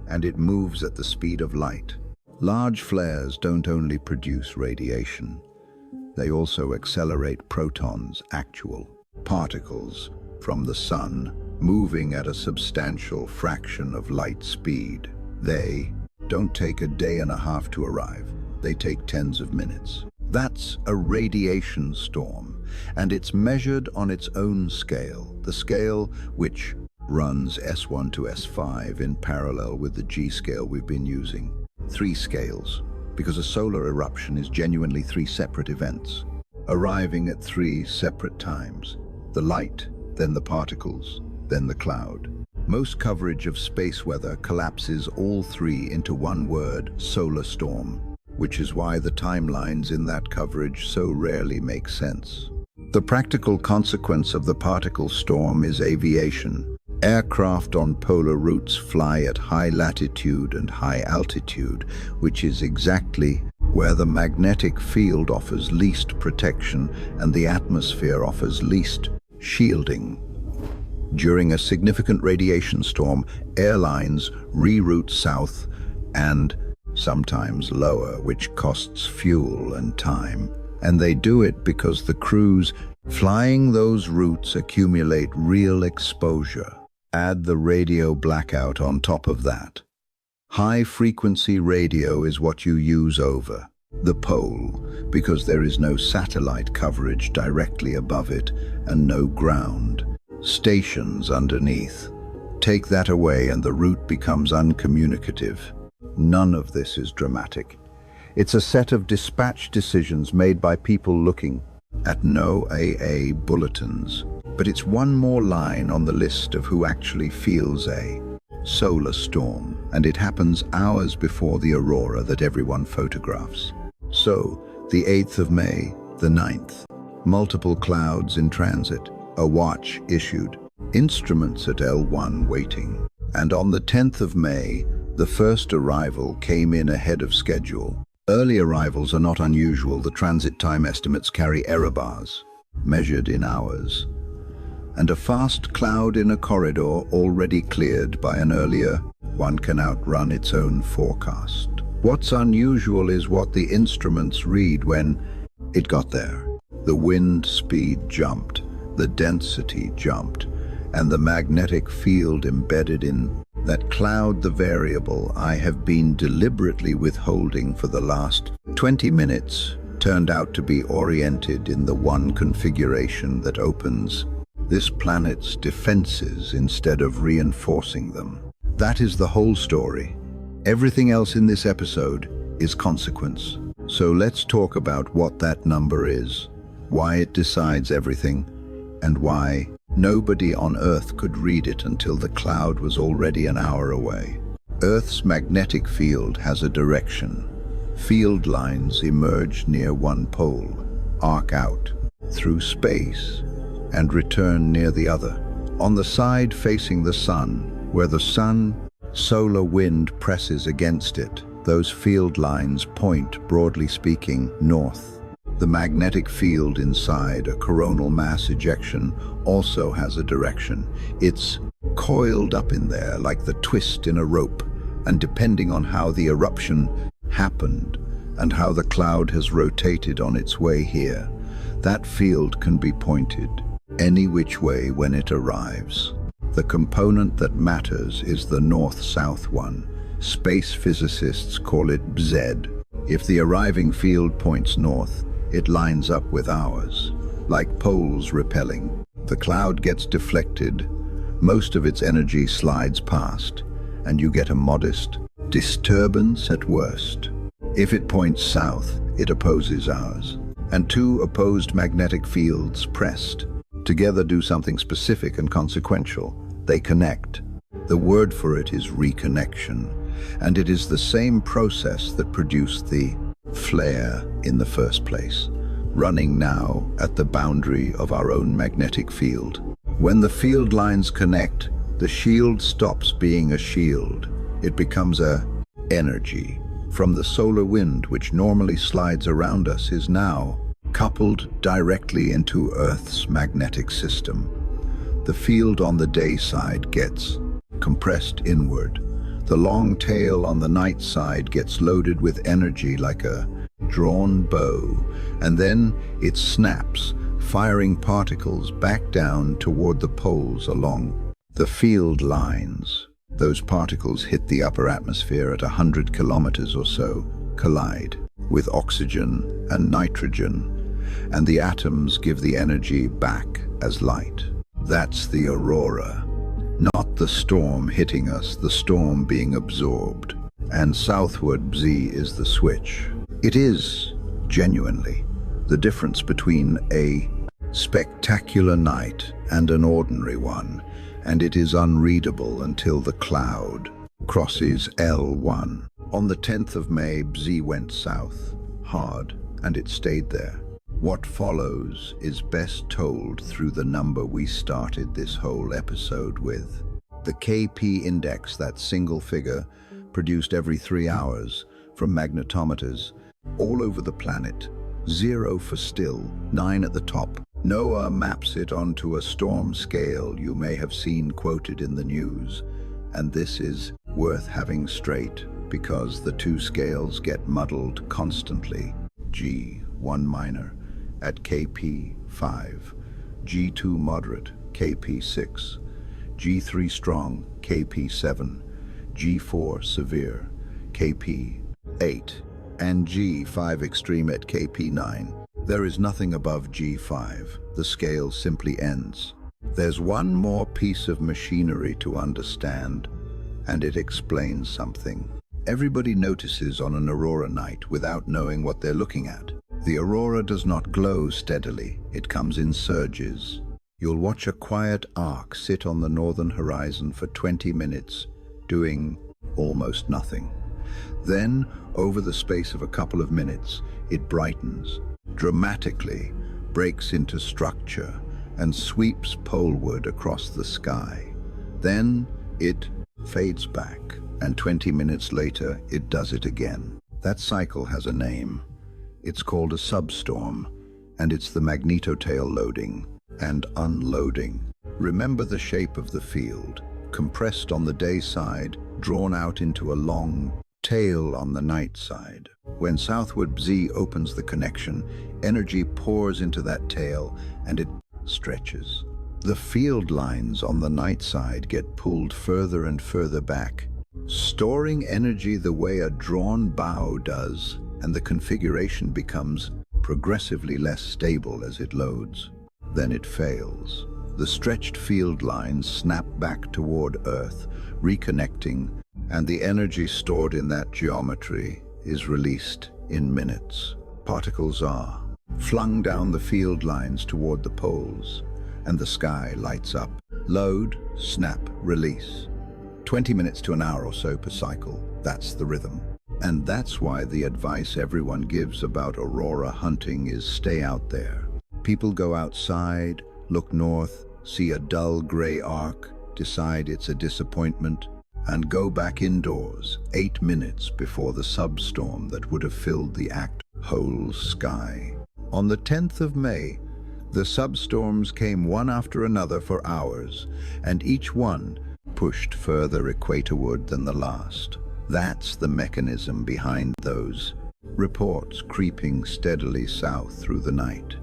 and it moves at the speed of light. Large flares don't only produce radiation, they also accelerate protons, actual particles from the sun, moving at a substantial fraction of light speed. They don't take a day and a half to arrive. They take tens of minutes. That's a radiation storm, and it's measured on its own scale, the scale which runs S1 to S5 in parallel with the G scale we've been using. 3 scales, because a solar eruption is genuinely 3 separate events, arriving at 3 separate times. The light, then the particles, then the cloud. Most coverage of space weather collapses all 3 into one word, solar storm, which is why the timelines in that coverage so rarely make sense. The practical consequence of the particle storm is aviation. Aircraft on polar routes fly at high latitude and high altitude, which is exactly where the magnetic field offers least protection and the atmosphere offers least shielding. During a significant radiation storm, airlines reroute south and sometimes lower, which costs fuel and time. And they do it because the crews flying those routes accumulate real exposure. Add the radio blackout on top of that. High-frequency radio is what you use over the pole, because there is no satellite coverage directly above it and no ground stations underneath. Take that away and the route becomes uncommunicative. None of this is dramatic. It's a set of dispatch decisions made by people looking at NOAA bulletins. But it's one more line on the list of who actually feels a solar storm, and it happens hours before the aurora that everyone photographs. So, the 8th of May, the 9th, multiple clouds in transit, a watch issued, instruments at L1 waiting. And on the 10th of May, the first arrival came in ahead of schedule. Early arrivals are not unusual. The transit time estimates carry error bars, measured in hours. And a fast cloud in a corridor already cleared by an earlier one can outrun its own forecast. What's unusual is what the instruments read when it got there. The wind speed jumped, the density jumped, and the magnetic field embedded in that cloud, the variable I have been deliberately withholding for the last 20 minutes, turned out to be oriented in the one configuration that opens this planet's defenses instead of reinforcing them. That is the whole story. Everything else in this episode is consequence. So let's talk about what that number is, why it decides everything, and why nobody on Earth could read it until the cloud was already an hour away. Earth's magnetic field has a direction. Field lines emerge near one pole, arc out through space, and return near the other. On the side facing the sun, where the solar wind presses against it, those field lines point, broadly speaking, north. The magnetic field inside a coronal mass ejection also has a direction. It's coiled up in there like the twist in a rope, and depending on how the eruption happened and how the cloud has rotated on its way here, that field can be pointed any which way when it arrives. The component that matters is the north-south one. Space physicists call it BZ. If the arriving field points north, it lines up with ours, like poles repelling. The cloud gets deflected, most of its energy slides past, and you get a modest disturbance at worst. If it points south, it opposes ours, and 2 opposed magnetic fields pressed together do something specific and consequential. They connect. The word for it is reconnection, and it is the same process that produced the flare in the first place, running now at the boundary of our own magnetic field. When the field lines connect, the shield stops being a shield. It becomes a energy. From the solar wind, which normally slides around us, is now coupled directly into Earth's magnetic system. The field on the day side gets compressed inward. The long tail on the night side gets loaded with energy like a drawn bow, and then it snaps, firing particles back down toward the poles along The field lines, those particles hit the upper atmosphere at 100 kilometers or so, collide with oxygen and nitrogen, and the atoms give the energy back as light. That's the aurora. Not the storm hitting us, the storm being absorbed. And southward Z is the switch. It is, genuinely, the difference between a spectacular night and an ordinary one, and it is unreadable until the cloud crosses L1. On the 10th of May, Z went south, hard, and it stayed there. What follows is best told through the number we started this whole episode with. The KP index, that single figure, produced every 3 hours from magnetometers all over the planet. 0 for still, 9 at the top. NOAA maps it onto a storm scale you may have seen quoted in the news. And this is worth having straight because the two scales get muddled constantly. G1 minor at KP 5, G2 moderate, KP 6, G3 strong, KP 7, G4 severe, KP 8, and G5 extreme at KP 9. There is nothing above G5. The scale simply ends. There's one more piece of machinery to understand, and it explains something. Everybody notices on an aurora night without knowing what they're looking at. The aurora does not glow steadily. It comes in surges. You'll watch a quiet arc sit on the northern horizon for 20 minutes, doing almost nothing. Then, over the space of a couple of minutes, it brightens, dramatically, breaks into structure, and sweeps poleward across the sky. Then, it fades back, and 20 minutes later, it does it again. That cycle has a name. It's called a substorm, and it's the magnetotail loading and unloading. Remember the shape of the field, compressed on the day side, drawn out into a long tail on the night side. When southward Z opens the connection, energy pours into that tail and it stretches. The field lines on the night side get pulled further and further back, storing energy the way a drawn bow does, and the configuration becomes progressively less stable as it loads. Then it fails. The stretched field lines snap back toward Earth, reconnecting, and the energy stored in that geometry is released in minutes. Particles are flung down the field lines toward the poles, and the sky lights up. Load, snap, release. 20 minutes to an hour or so per cycle. That's the rhythm. And that's why the advice everyone gives about aurora hunting is stay out there. People go outside, look north, see a dull gray arc, decide it's a disappointment, and go back indoors 8 minutes before the substorm that would have filled the whole sky. On the 10th of May, the substorms came one after another for hours, and each one pushed further equatorward than the last. That's the mechanism behind those reports creeping steadily south through the night.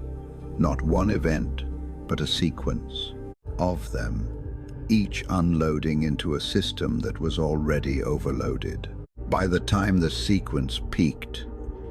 Not one event, but a sequence of them, each unloading into a system that was already overloaded. By the time the sequence peaked,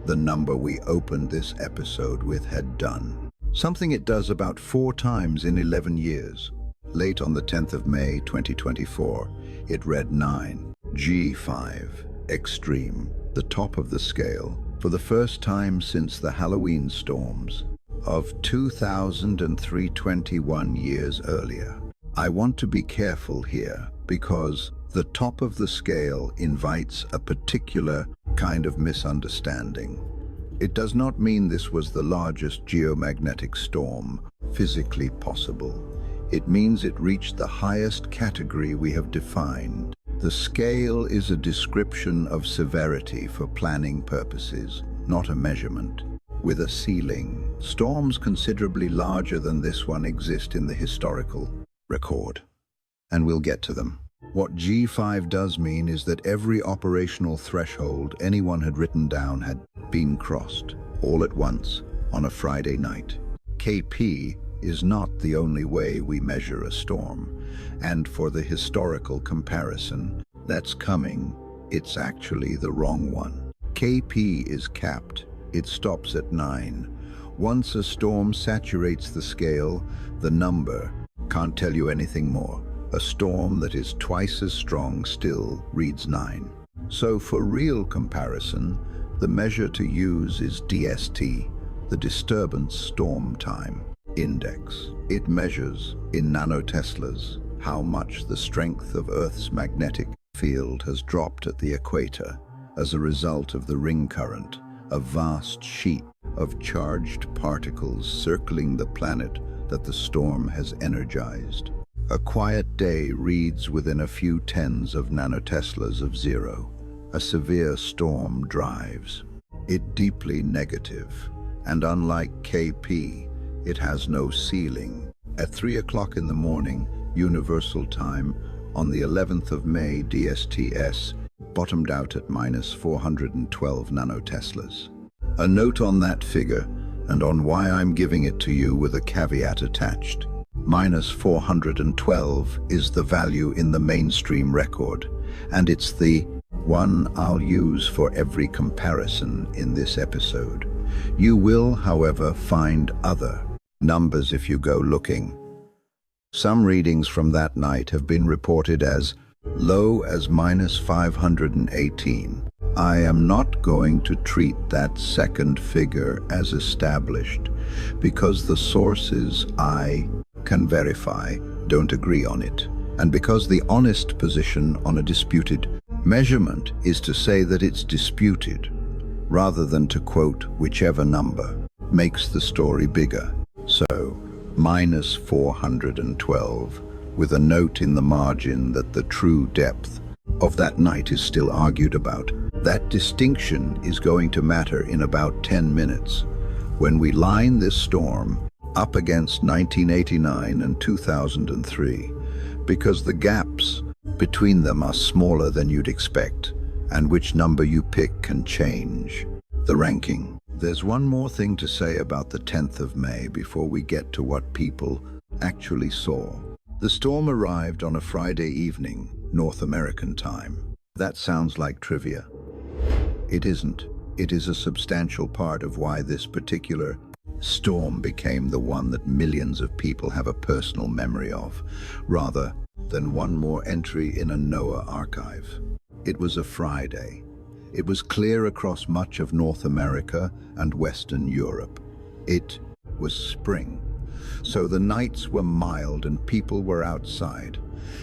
the number we opened this episode with had done something it does about 4 times in 11 years. Late on the 10th of May 2024, it read 9, G5, extreme, the top of the scale, for the first time since the Halloween storms of 2021 years earlier. I want to be careful here because the top of the scale invites a particular kind of misunderstanding. It does not mean this was the largest geomagnetic storm physically possible. It means it reached the highest category we have defined. The scale is a description of severity for planning purposes, not a measurement. With a ceiling, storms considerably larger than this one exist in the historical record, and we'll get to them. What G5 does mean is that every operational threshold anyone had written down had been crossed, all at once, on a Friday night. KP is not the only way we measure a storm. And for the historical comparison that's coming, it's actually the wrong one. KP is capped. It stops at 9. Once a storm saturates the scale, the number can't tell you anything more. A storm that is twice as strong still reads 9. So for real comparison, the measure to use is DST, the Disturbance Storm Time Index. It measures, in nanoteslas, how much the strength of Earth's magnetic field has dropped at the equator as a result of the ring current, a vast sheet of charged particles circling the planet that the storm has energized. A quiet day reads within a few tens of nanoteslas of zero. A severe storm drives it deeply negative, and unlike KP, it has no ceiling. At 3 o'clock in the morning, Universal Time, on the 11th of May, DSTS bottomed out at -412 nanoteslas. A note on that figure, and on why I'm giving it to you with a caveat attached. -412 is the value in the mainstream record, and it's the one I'll use for every comparison in this episode. You will, however, find other numbers if you go looking. Some readings from that night have been reported as low as -518. I am not going to treat that second figure as established because the sources I can verify don't agree on it, and because the honest position on a disputed measurement is to say that it's disputed, rather than to quote whichever number makes the story bigger. So, -412, with a note in the margin that the true depth of that night is still argued about. That distinction is going to matter in about 10 minutes, when we line this storm up against 1989 and 2003, because the gaps between them are smaller than you'd expect, and which number you pick can change the ranking. There's one more thing to say about the 10th of May before we get to what people actually saw. The storm arrived on a Friday evening, North American time. That sounds like trivia. It isn't. It is a substantial part of why this particular storm became the one that millions of people have a personal memory of, rather than one more entry in a NOAA archive. It was a Friday. It was clear across much of North America and Western Europe. It was spring. So the nights were mild and people were outside.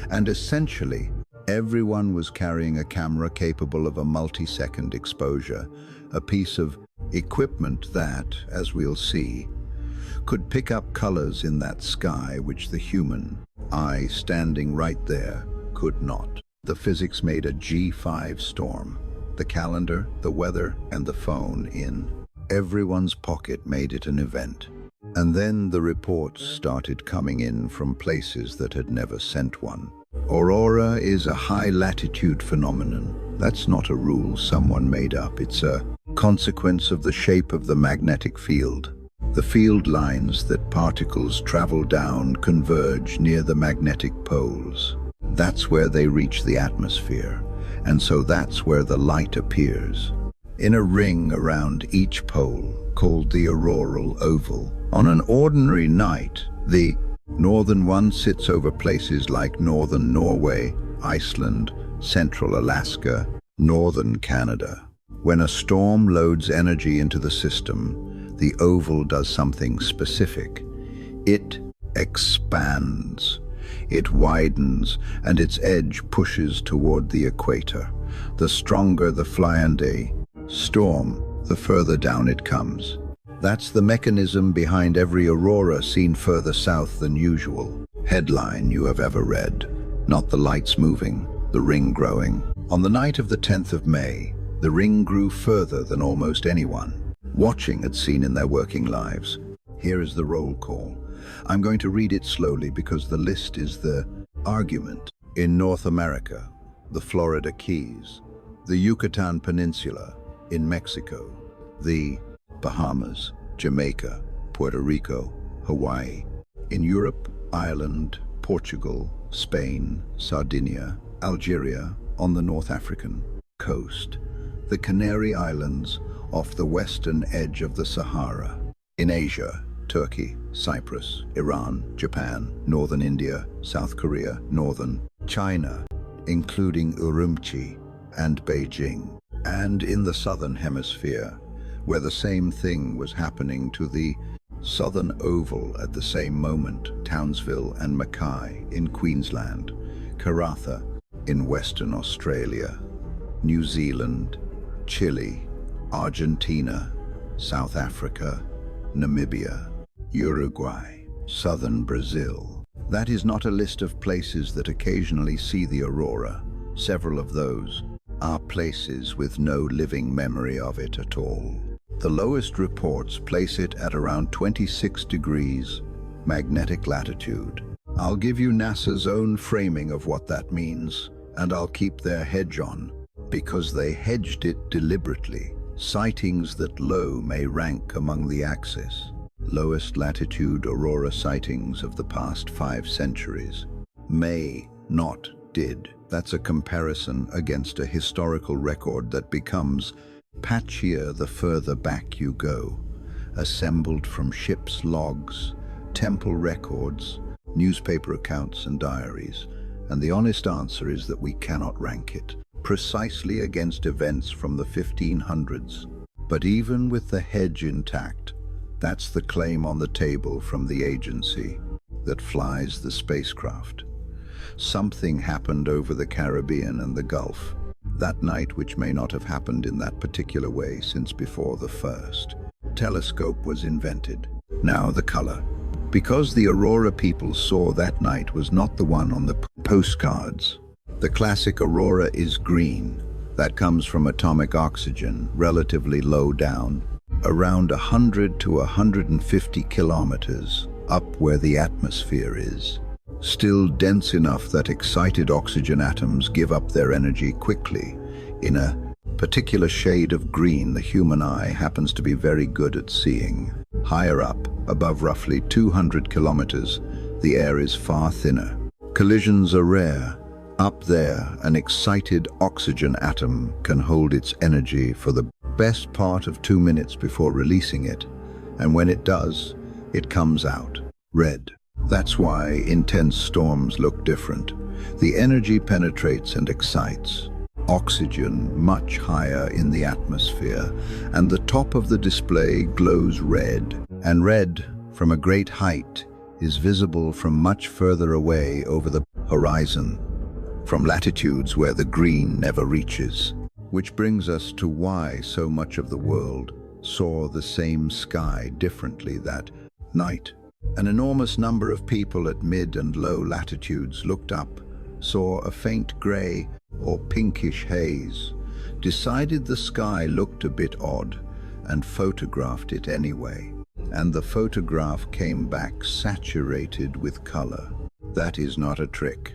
And essentially, everyone was carrying a camera capable of a multi-second exposure, a piece of equipment that, as we'll see, could pick up colors in that sky which the human eye standing right there could not. The physics made a G5 storm. The calendar, the weather, and the phone in everyone's pocket made it an event. And then the reports started coming in from places that had never sent one. Aurora is a high-latitude phenomenon. That's not a rule someone made up. It's a consequence of the shape of the magnetic field. The field lines that particles travel down converge near the magnetic poles. That's where they reach the atmosphere, and so that's where the light appears. In a ring around each pole, called the auroral oval. On an ordinary night, the northern one sits over places like northern Norway, Iceland, central Alaska, northern Canada. When a storm loads energy into the system, the oval does something specific. It expands. It widens, and its edge pushes toward the equator. The stronger the flying storm, the further down it comes. That's the mechanism behind every aurora seen further south than usual. Headline you have ever read. Not the lights moving, the ring growing. On the night of the 10th of May, the ring grew further than almost anyone watching had seen in their working lives. Here is the roll call. I'm going to read it slowly because the list is the argument. In North America, the Florida Keys, the Yucatán Peninsula, in Mexico, the Bahamas, Jamaica, Puerto Rico, Hawaii. In Europe, Ireland, Portugal, Spain, Sardinia, Algeria on the North African coast, the Canary Islands off the western edge of the Sahara. In Asia, Turkey, Cyprus, Iran, Japan, northern India, South Korea, northern China, including Urumqi and Beijing. And in the southern hemisphere, where the same thing was happening to the southern oval at the same moment, Townsville and Mackay in Queensland, Karratha in Western Australia, New Zealand, Chile, Argentina, South Africa, Namibia, Uruguay, southern Brazil. That is not a list of places that occasionally see the aurora. Several of those are places with no living memory of it at all. The lowest reports place it at around 26 degrees magnetic latitude. I'll give you NASA's own framing of what that means, and I'll keep their hedge on, because they hedged it deliberately. Sightings that low may rank among the axis. Lowest latitude aurora sightings of the past 5 centuries. May, not did. That's a comparison against a historical record that becomes patchier the further back you go, assembled from ships' logs, temple records, newspaper accounts and diaries. And the honest answer is that we cannot rank it precisely against events from the 1500s. But even with the hedge intact, that's the claim on the table from the agency that flies the spacecraft. Something happened over the Caribbean and the Gulf that night, which may not have happened in that particular way since before the first telescope was invented. Now the color. Because the aurora people saw that night was not the one on the postcards. The classic aurora is green. That comes from atomic oxygen, relatively low down, around 100 to 150 kilometers up where the atmosphere is. Still dense enough that excited oxygen atoms give up their energy quickly. In a particular shade of green the human eye happens to be very good at seeing. Higher up, above roughly 200 kilometers, the air is far thinner. Collisions are rare. Up there, an excited oxygen atom can hold its energy for the best part of 2 minutes before releasing it, and when it does, it comes out red. That's why intense storms look different. The energy penetrates and excites. Oxygen much higher in the atmosphere, and the top of the display glows red. And red, from a great height, is visible from much further away over the horizon, from latitudes where the green never reaches. Which brings us to why so much of the world saw the same sky differently that night. An enormous number of people at mid and low latitudes looked up, saw a faint gray or pinkish haze, decided the sky looked a bit odd, and photographed it anyway. And the photograph came back saturated with color. That is not a trick,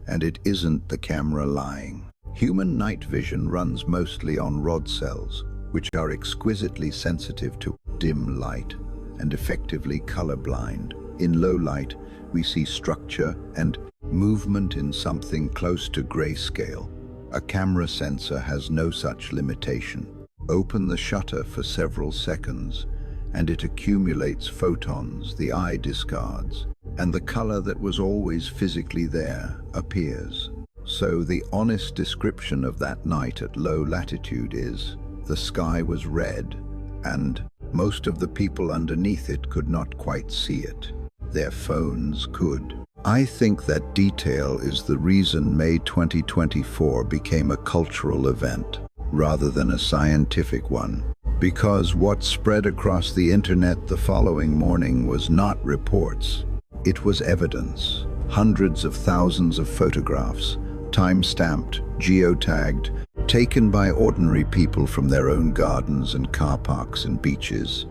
and it isn't the camera lying. Human night vision runs mostly on rod cells, which are exquisitely sensitive to dim light and effectively colorblind. In low light, we see structure and movement in something close to grayscale. A camera sensor has no such limitation. Open the shutter for several seconds, and it accumulates photons the eye discards, and the color that was always physically there appears. So the honest description of that night at low latitude is, the sky was red, and most of the people underneath it could not quite see it. Their phones could. I think that detail is the reason May 2024 became a cultural event, rather than a scientific one. Because what spread across the internet the following morning was not reports. It was evidence. Hundreds of thousands of photographs, time-stamped, geotagged, taken by ordinary people from their own gardens and car parks and beaches,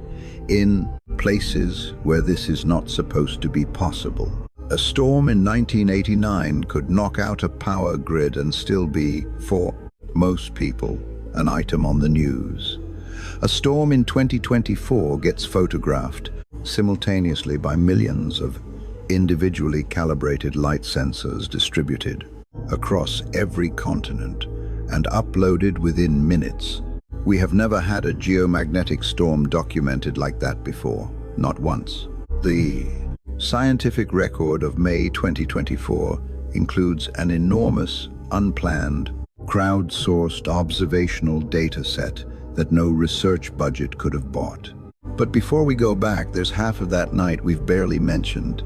in places where this is not supposed to be possible. A storm in 1989 could knock out a power grid and still be, for most people, an item on the news. A storm in 2024 gets photographed simultaneously by millions of individually calibrated light sensors distributed across every continent and uploaded within minutes. We have never had a geomagnetic storm documented like that before, not once. The scientific record of May 2024 includes an enormous, unplanned, crowdsourced observational data set that no research budget could have bought. But before we go back, there's half of that night we've barely mentioned,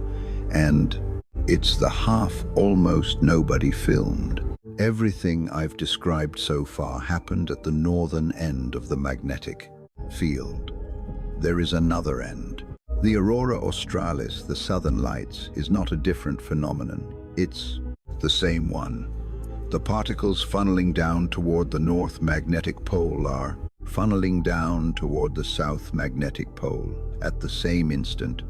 and it's the half almost nobody filmed. Everything I've described so far happened at the northern end of the magnetic field. There is another end. The Aurora Australis, the southern lights, is not a different phenomenon. It's the same one. The particles funneling down toward the north magnetic pole are funneling down toward the south magnetic pole at the same instant,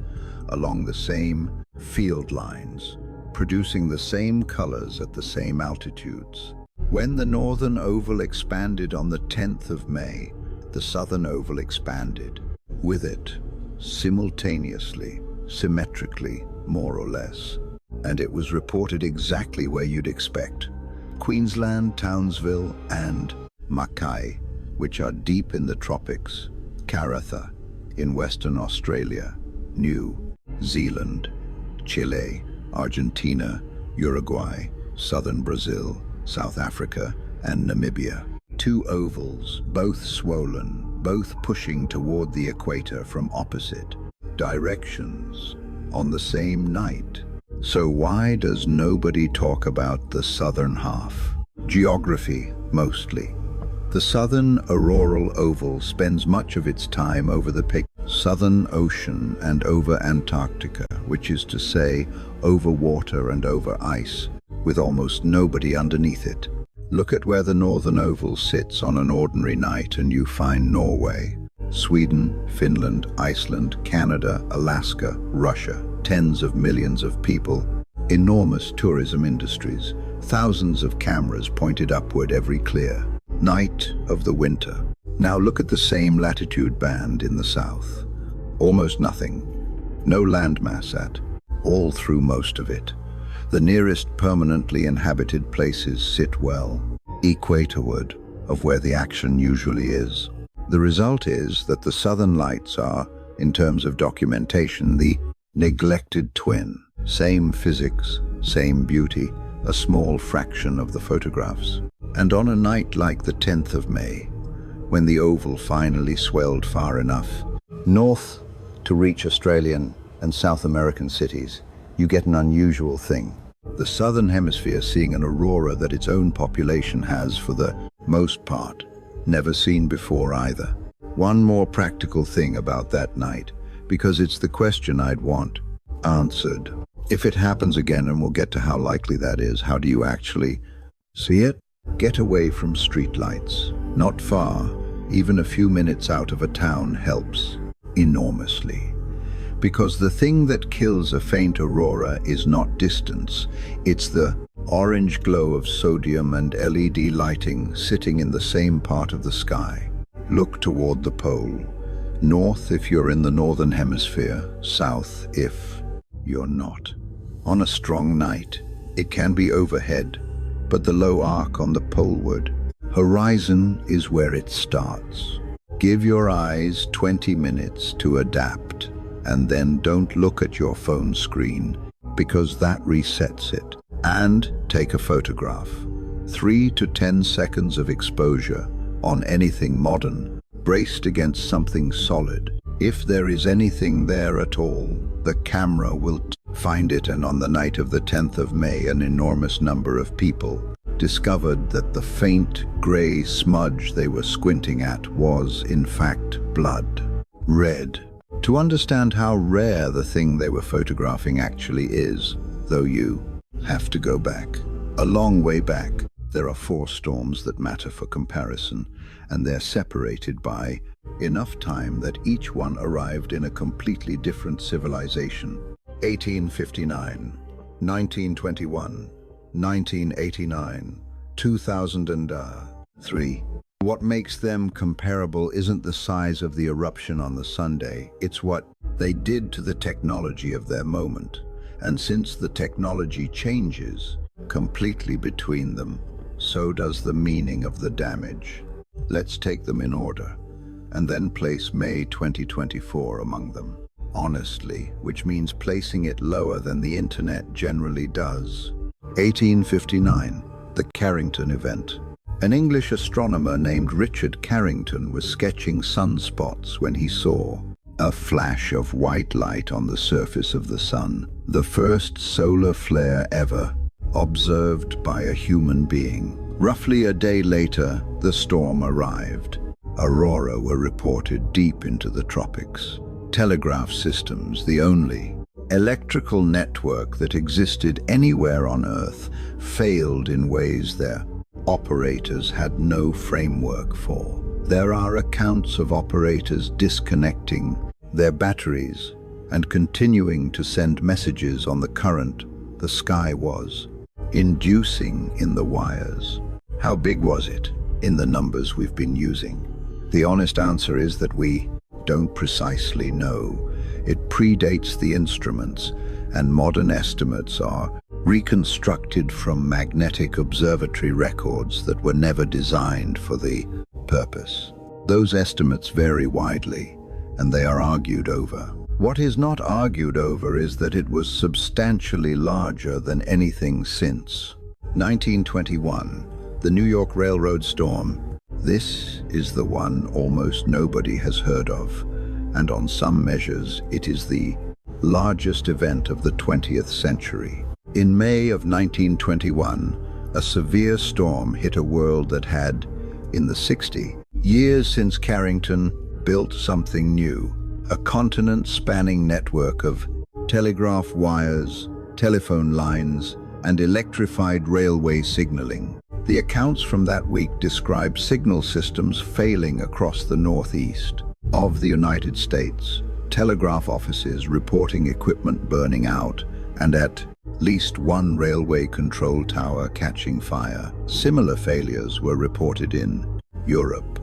along the same field lines, producing the same colors at the same altitudes. When the northern oval expanded on the 10th of May, the southern oval expanded. With it, simultaneously, symmetrically, more or less. And it was reported exactly where you'd expect. Queensland, Townsville, and Mackay, which are deep in the tropics, Karatha in Western Australia, New Zealand, Chile, Argentina, Uruguay, southern Brazil, South Africa, and Namibia. Two ovals, both swollen, both pushing toward the equator from opposite directions on the same night. So why does nobody talk about the southern half? Geography, mostly. The southern auroral oval spends much of its time over the Southern Ocean and over Antarctica, which is to say, over water and over ice, with almost nobody underneath it. Look at where the northern oval sits on an ordinary night and you find Norway, Sweden, Finland, Iceland, Canada, Alaska, Russia, tens of millions of people, enormous tourism industries, thousands of cameras pointed upward every clear night of the winter. Now look at the same latitude band in the south. Almost nothing, no landmass at all through most of it. The nearest permanently inhabited places sit well equatorward of where the action usually is. The result is that the southern lights are, in terms of documentation, the neglected twin. Same physics, same beauty, a small fraction of the photographs. And on a night like the 10th of May, when the oval finally swelled far enough north to reach Australian and South American cities, you get an unusual thing. The southern hemisphere seeing an aurora that its own population has, for the most part, never seen before either. One more practical thing about that night, because it's the question I'd want answered. If it happens again, and we'll get to how likely that is, how do you actually see it? Get away from streetlights. Not far, even a few minutes out of a town helps enormously. Because the thing that kills a faint aurora is not distance, it's the orange glow of sodium and LED lighting sitting in the same part of the sky. Look toward the pole. North if you're in the northern hemisphere, south if you're not. On a strong night, it can be overhead, but the low arc on the poleward horizon is where it starts. Give your eyes 20 minutes to adapt, and then don't look at your phone screen, because that resets it. And take a photograph. 3 to 10 seconds of exposure on anything modern, braced against something solid. If there is anything there at all, the camera will find it, and on the night of the 10th of May, an enormous number of people discovered that the faint gray smudge they were squinting at was, in fact, blood. Red. To understand how rare the thing they were photographing actually is, though you have to go back. A long way back, there are 4 storms that matter for comparison, and they're separated by enough time that each one arrived in a completely different civilization. 1859, 1921, 1989, 2003. What makes them comparable isn't the size of the eruption on the Sunday, it's what they did to the technology of their moment. And since the technology changes completely between them, so does the meaning of the damage. Let's take them in order, and then place May 2024 among them. Honestly, which means placing it lower than the internet generally does. 1859, the Carrington event. An English astronomer named Richard Carrington was sketching sunspots when he saw a flash of white light on the surface of the sun, the first solar flare ever observed by a human being. Roughly a day later, the storm arrived. Aurora were reported deep into the tropics. Telegraph systems, the only electrical network that existed anywhere on Earth, failed in ways their operators had no framework for. There are accounts of operators disconnecting their batteries and continuing to send messages on the current the sky was inducing in the wires. How big was it in the numbers we've been using? The honest answer is that we don't precisely know. It predates the instruments, and modern estimates are reconstructed from magnetic observatory records that were never designed for the purpose. Those estimates vary widely, and they are argued over. What is not argued over is that it was substantially larger than anything since. 1921, the New York Railroad storm. This is the one almost nobody has heard of, and on some measures it is the largest event of the 20th century. In May of 1921, a severe storm hit a world that had, in the 60 years since Carrington, built something new. A continent-spanning network of telegraph wires, telephone lines, and electrified railway signaling. The accounts from that week describe signal systems failing across the northeast of the United States, telegraph offices reporting equipment burning out, and at least one railway control tower catching fire. Similar failures were reported in Europe.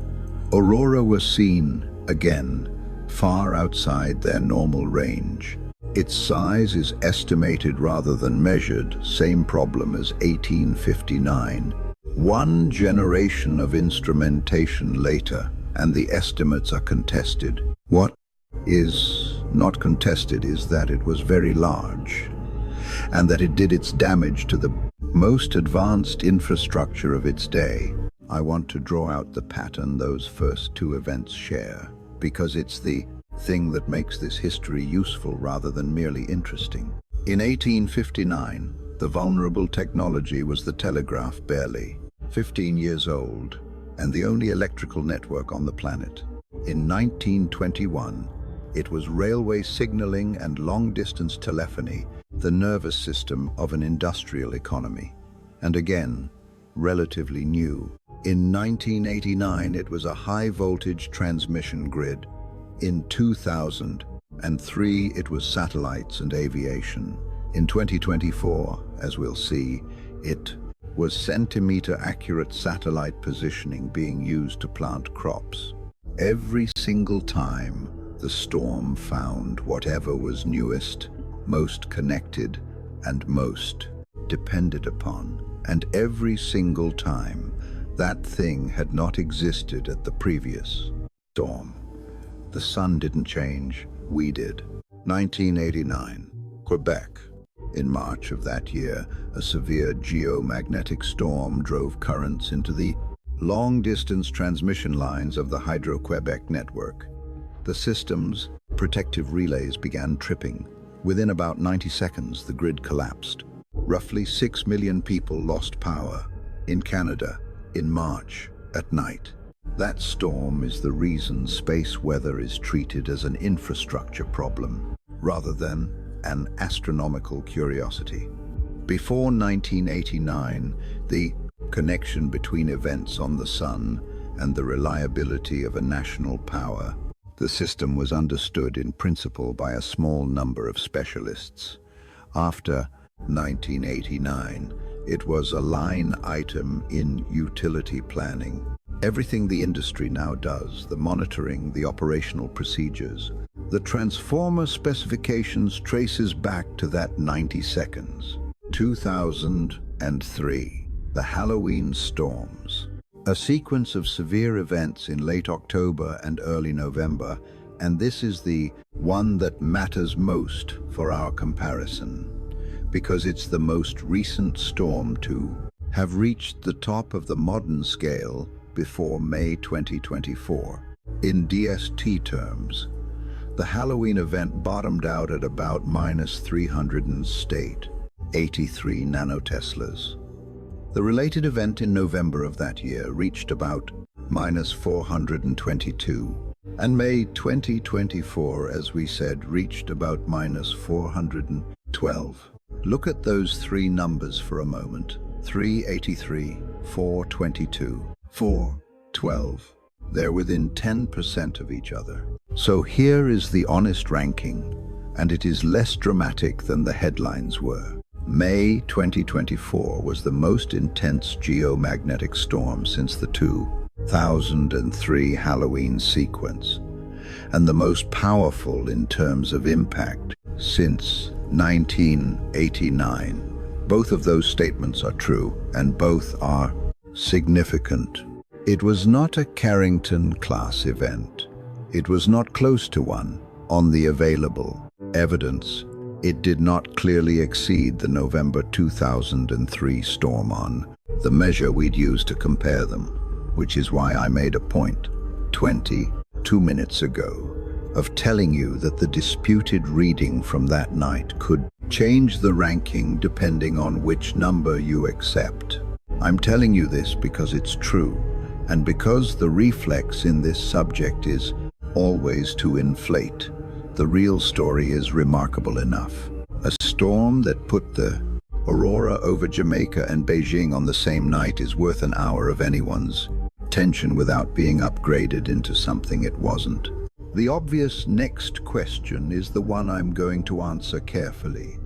Aurora was seen, again, far outside their normal range. Its size is estimated rather than measured, same problem as 1859. One generation of instrumentation later, and the estimates are contested. What is not contested is that it was very large, and that it did its damage to the most advanced infrastructure of its day. I want to draw out the pattern those first two events share, because it's the thing that makes this history useful rather than merely interesting. In 1859, the vulnerable technology was the telegraph, barely 15 years old, and the only electrical network on the planet. In 1921, it was railway signaling and long-distance telephony, the nervous system of an industrial economy. And again, relatively new. In 1989, it was a high-voltage transmission grid. In 2003, it was satellites and aviation. In 2024, as we'll see, it was centimeter-accurate satellite positioning being used to plant crops. Every single time, the storm found whatever was newest, most connected, and most depended upon. And every single time, that thing had not existed at the previous storm. The sun didn't change, we did. 1989, Quebec. In March of that year, a severe geomagnetic storm drove currents into the long-distance transmission lines of the Hydro-Quebec network. The system's protective relays began tripping. Within about 90 seconds, the grid collapsed. Roughly 6 million people lost power in Canada in March at night. That storm is the reason space weather is treated as an infrastructure problem rather than an astronomical curiosity. Before 1989, the connection between events on the sun and the reliability of a national power, the system was understood in principle by a small number of specialists. After 1989, it was a line item in utility planning. Everything the industry now does, the monitoring, the operational procedures, The transformer specifications traces back to that 90 seconds. 2003, the Halloween storms. A sequence of severe events in late October and early November, and this is the one that matters most for our comparison, because it's the most recent storm to have reached the top of the modern scale before May 2024. In DST terms, the Halloween event bottomed out at about -383 nanoteslas. The related event in November of that year reached about -422, and May 2024, as we said, reached about -412. Look at those three numbers for a moment. 383, 422, 412. They're within 10% of each other. So here is the honest ranking, and it is less dramatic than the headlines were. May 2024 was the most intense geomagnetic storm since the 2003 Halloween sequence, and the most powerful in terms of impact since 1989. Both of those statements are true, and both are significant. It was not a Carrington-class event. It was not close to one. On the available evidence, it did not clearly exceed the November 2003 storm on the measure we'd use to compare them, which is why I made a point 22 minutes ago of telling you that the disputed reading from that night could change the ranking depending on which number you accept. I'm telling you this because it's true, and because the reflex in this subject is always to inflate. The real story is remarkable enough. A storm that put the Aurora over Jamaica and Beijing on the same night is worth an hour of anyone's attention without being upgraded into something it wasn't. The obvious next question is the one I'm going to answer carefully,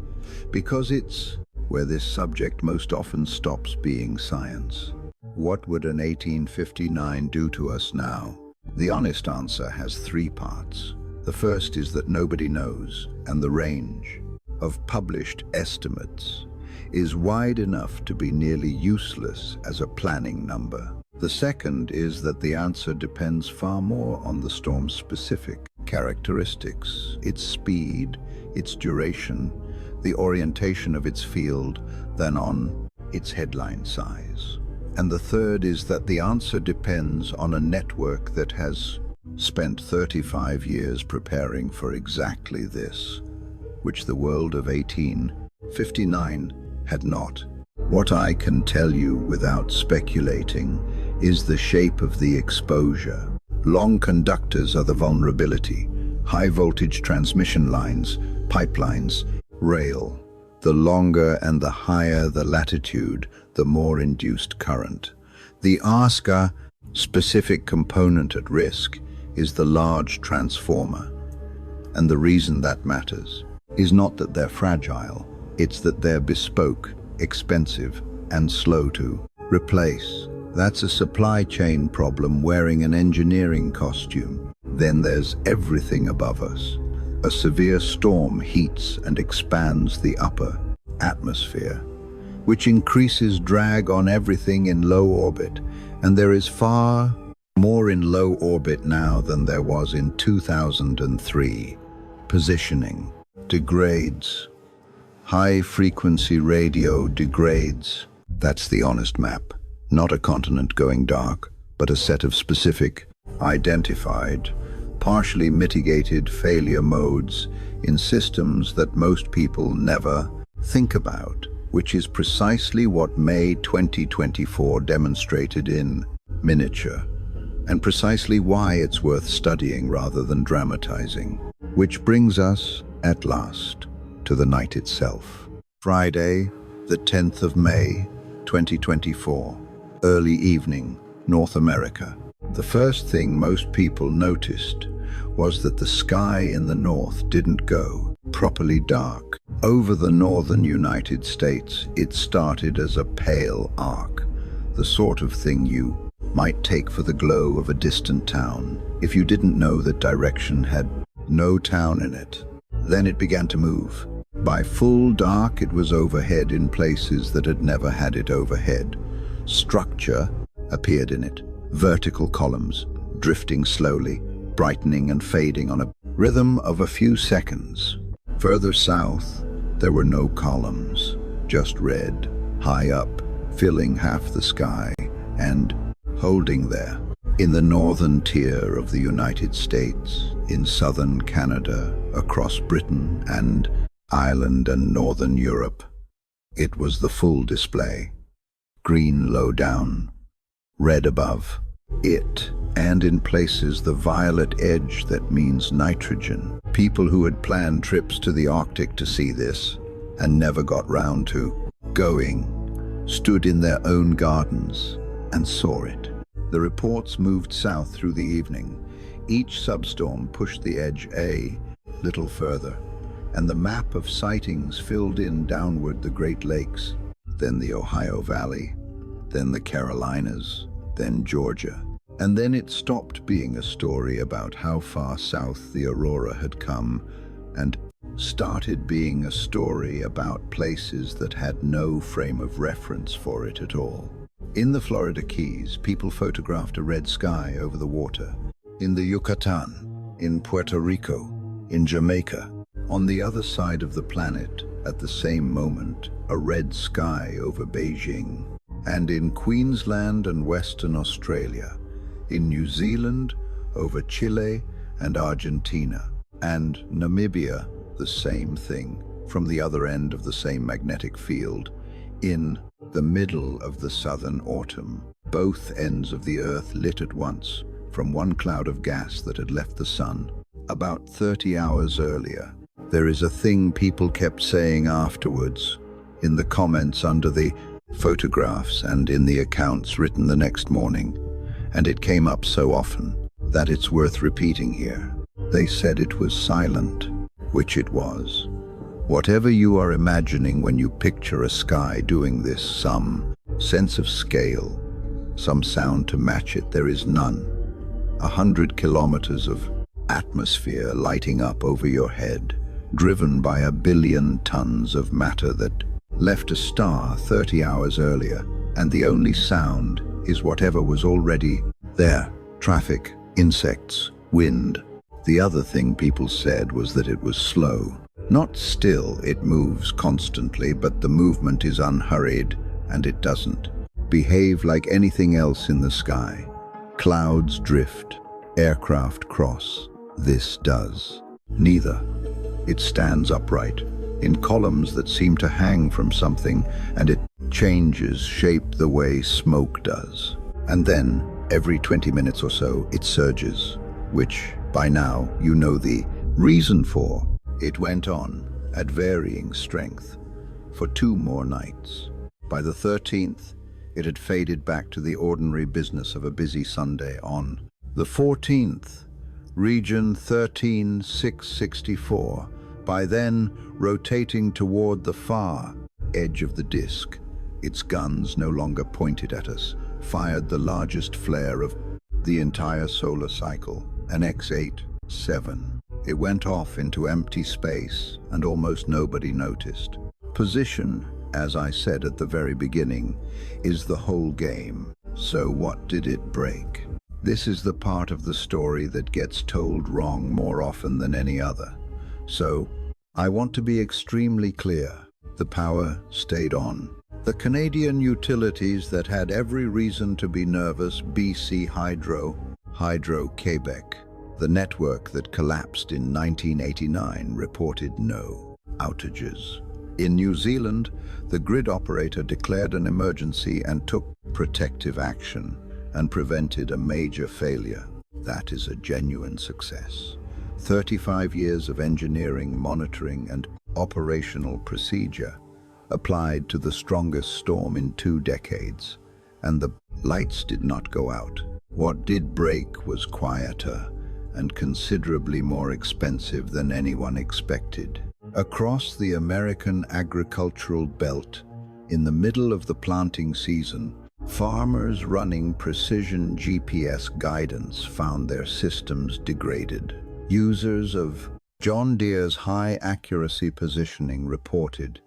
because it's where this subject most often stops being science. What would an 1859 do to us now? The honest answer has three parts. The first is that nobody knows, and the range of published estimates is wide enough to be nearly useless as a planning number. The second is that the answer depends far more on the storm's specific characteristics, its speed, its duration, the orientation of its field, than on its headline size. And the third is that the answer depends on a network that has spent 35 years preparing for exactly this, which the world of 1859 had not. What I can tell you without speculating is the shape of the exposure. Long conductors are the vulnerability. High voltage transmission lines, pipelines, rail. The longer and the higher the latitude, the more induced current. The ASCA specific component at risk is the large transformer. And the reason that matters is not that they're fragile, it's that they're bespoke, expensive, and slow to replace. That's a supply chain problem wearing an engineering costume. Then there's everything above us. A severe storm heats and expands the upper atmosphere, which increases drag on everything in low orbit, and there is far more in low orbit now than there was in 2003. Positioning degrades. High-frequency radio degrades. That's the honest map. Not a continent going dark, but a set of specific, identified, partially mitigated failure modes in systems that most people never think about, which is precisely what May 2024 demonstrated in miniature, and precisely why it's worth studying rather than dramatizing. Which brings us, at last, to the night itself. Friday, the 10th of May, 2024, early evening, North America. The first thing most people noticed was that the sky in the north didn't go properly dark. Over the northern United States, it started as a pale arc, the sort of thing you might take for the glow of a distant town if you didn't know that direction had no town in it. Then it began to move. By full dark, it was overhead in places that had never had it overhead. Structure appeared in it, vertical columns, drifting slowly, brightening and fading on a rhythm of a few seconds. Further south, there were no columns, just red, high up, filling half the sky, and holding there. In the northern tier of the United States, in southern Canada, across Britain and Ireland and northern Europe, it was the full display. Green low down, red above it, and in places the violet edge that means nitrogen. People who had planned trips to the Arctic to see this and never got round to going stood in their own gardens and saw it. The reports moved south through the evening. Each substorm pushed the edge a little further, and the map of sightings filled in downward the Great Lakes, then the Ohio Valley, then the Carolinas, then Georgia. And then it stopped being a story about how far south the Aurora had come and started being a story about places that had no frame of reference for it at all. In the Florida Keys, people photographed a red sky over the water. In the Yucatán, in Puerto Rico, in Jamaica. On the other side of the planet, at the same moment, a red sky over Beijing. And in Queensland and Western Australia. In New Zealand, over Chile and Argentina. And Namibia, the same thing, from the other end of the same magnetic field. In the middle of the southern autumn, both ends of the Earth lit at once, from one cloud of gas that had left the sun. About 30 hours earlier, there is a thing people kept saying afterwards, in the comments under the photographs and in the accounts written the next morning, and it came up so often that it's worth repeating here. They said it was silent, which it was. Whatever you are imagining when you picture a sky doing this, some sense of scale, some sound to match it, there is none. 100 kilometers of atmosphere lighting up over your head, driven by 1 billion tons of matter that left a star 30 hours earlier, and the only sound is whatever was already there. Traffic, insects, wind. The other thing people said was that it was slow. Not still, it moves constantly, but the movement is unhurried, and it doesn't behave like anything else in the sky. Clouds drift, aircraft cross. This does neither. It stands upright, in columns that seem to hang from something, and it changes shape the way smoke does. And then, every 20 minutes or so, it surges, which, by now, you know the reason for. It went on, at varying strength, for 2 more nights. By the 13th, it had faded back to the ordinary business of a busy Sunday. On the 14th, region 13664, by then rotating toward the far edge of the disk. Its guns, no longer pointed at us, fired the largest flare of the entire solar cycle, an X-87. It went off into empty space, and almost nobody noticed. Position, as I said at the very beginning, is the whole game. So what did it break? This is the part of the story that gets told wrong more often than any other. So, I want to be extremely clear. The power stayed on. The Canadian utilities that had every reason to be nervous, BC Hydro-Quebec, the network that collapsed in 1989, reported no outages. In New Zealand, the grid operator declared an emergency and took protective action and prevented a major failure. That is a genuine success. 35 years of engineering, monitoring, and operational procedure applied to the strongest storm in 2 decades, and the lights did not go out. What did break was quieter and considerably more expensive than anyone expected. Across the American agricultural belt, in the middle of the planting season, farmers running precision GPS guidance found their systems degraded. Users of John Deere's high-accuracy positioning reported,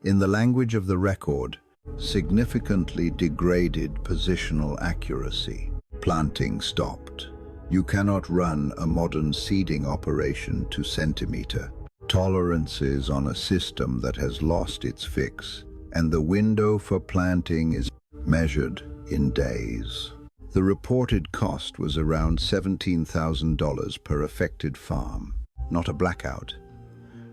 in the language of the record, significantly degraded positional accuracy. Planting stopped. You cannot run a modern seeding operation to centimeter. Tolerances on a system that has lost its fix, and the window for planting is measured in days. The reported cost was around $17,000 per affected farm. Not a blackout.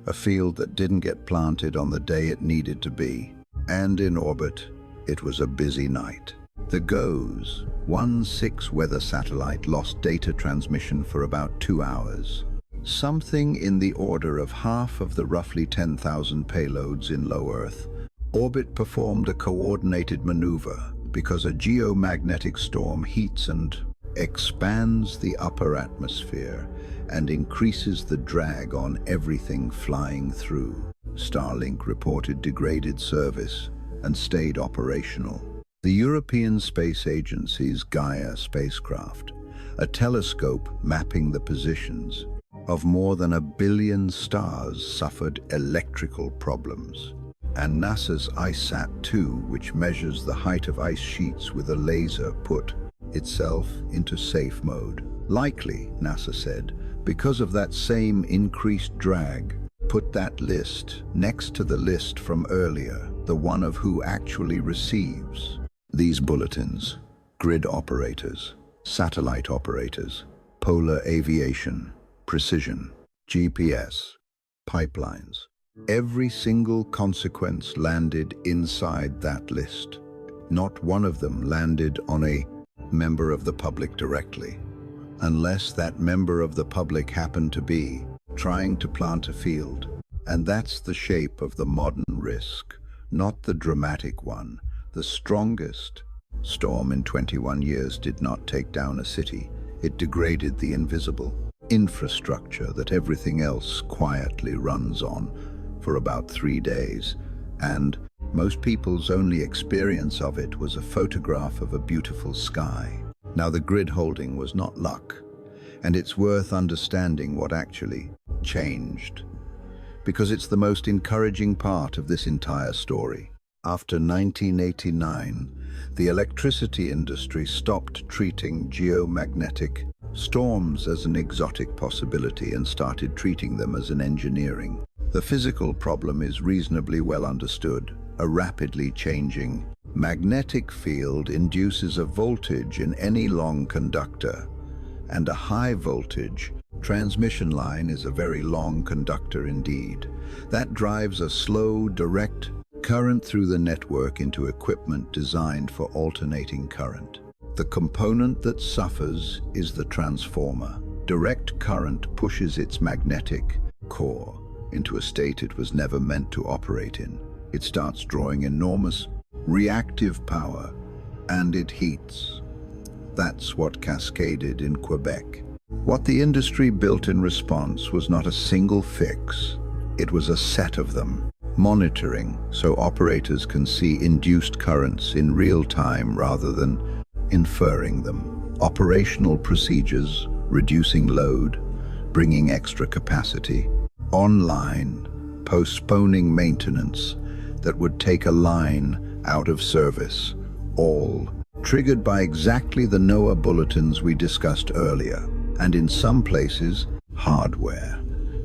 A field that didn't get planted on the day it needed to be. And in orbit, it was a busy night. The GOES 1-6 weather satellite lost data transmission for about 2 hours. Something in the order of half of the roughly 10,000 payloads in low Earth. Orbit performed a coordinated maneuver because a geomagnetic storm heats and expands the upper atmosphere and increases the drag on everything flying through. Starlink reported degraded service and stayed operational. The European Space Agency's Gaia spacecraft, a telescope mapping the positions of more than 1 billion stars, suffered electrical problems. And NASA's ICESat-2, which measures the height of ice sheets with a laser, put itself into safe mode. Likely, NASA said, because of that same increased drag. Put that list next to the list from earlier, the one of who actually receives these bulletins: grid operators, satellite operators, polar aviation, precision, GPS, pipelines. Every single consequence landed inside that list. Not one of them landed on a member of the public directly, unless that member of the public happened to be trying to plant a field. And that's the shape of the modern risk, not the dramatic one. The strongest storm in 21 years did not take down a city. It degraded the invisible infrastructure that everything else quietly runs on for about 3 days. And most people's only experience of it was a photograph of a beautiful sky. Now, the grid holding was not luck, and it's worth understanding what actually changed, because it's the most encouraging part of this entire story. After 1989, the electricity industry stopped treating geomagnetic storms as an exotic possibility and started treating them as an engineering. The physical problem is reasonably well understood. A rapidly changing magnetic field induces a voltage in any long conductor, and a high voltage transmission line is a very long conductor indeed. That drives a slow, direct current through the network into equipment designed for alternating current. The component that suffers is the transformer. Direct current pushes its magnetic core into a state it was never meant to operate in. It starts drawing enormous reactive power, and it heats. That's what cascaded in Quebec. What the industry built in response was not a single fix. It was a set of them. Monitoring, so operators can see induced currents in real time rather than inferring them. Operational procedures, reducing load, bringing extra capacity. Online, postponing maintenance that would take a line out of service. All triggered by exactly the NOAA bulletins we discussed earlier. And in some places, hardware.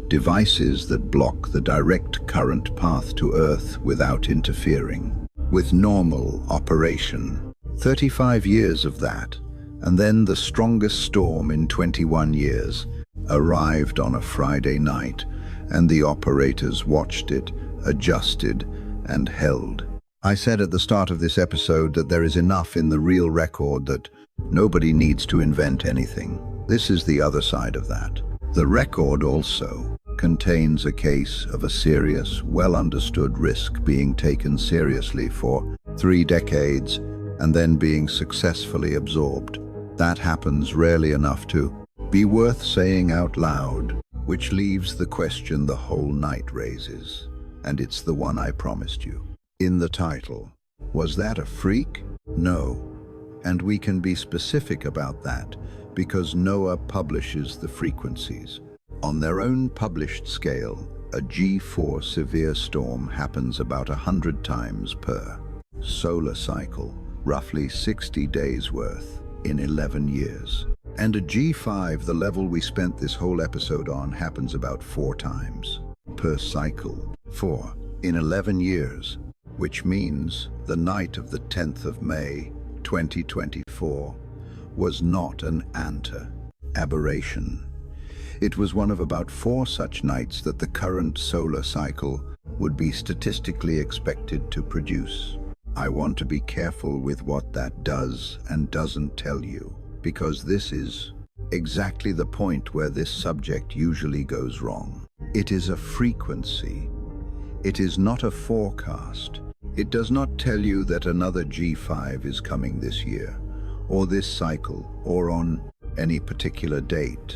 Devices that block the direct current path to Earth without interfering with normal operation. 35 years of that, and then the strongest storm in 21 years arrived on a Friday night, and the operators watched it, adjusted, and held. I said at the start of this episode that there is enough in the real record that nobody needs to invent anything. This is the other side of that. The record also contains a case of a serious, well-understood risk being taken seriously for 3 decades and then being successfully absorbed. That happens rarely enough to be worth saying out loud, which leaves the question the whole night raises, and it's the one I promised you. In the title, was that a freak? No. And we can be specific about that because NOAA publishes the frequencies. On their own published scale, a G4 severe storm happens about 100 times per solar cycle, roughly 60 days worth in 11 years. And a G5, the level we spent this whole episode on, happens about 4 times per cycle. 4 in 11 years, which means the night of the 10th of May, 2024, was not an aberration. It was one of about 4 such nights that the current solar cycle would be statistically expected to produce. I want to be careful with what that does and doesn't tell you, because this is exactly the point where this subject usually goes wrong. It is a frequency. It is not a forecast. It does not tell you that another G5 is coming this year, or this cycle, or on any particular date.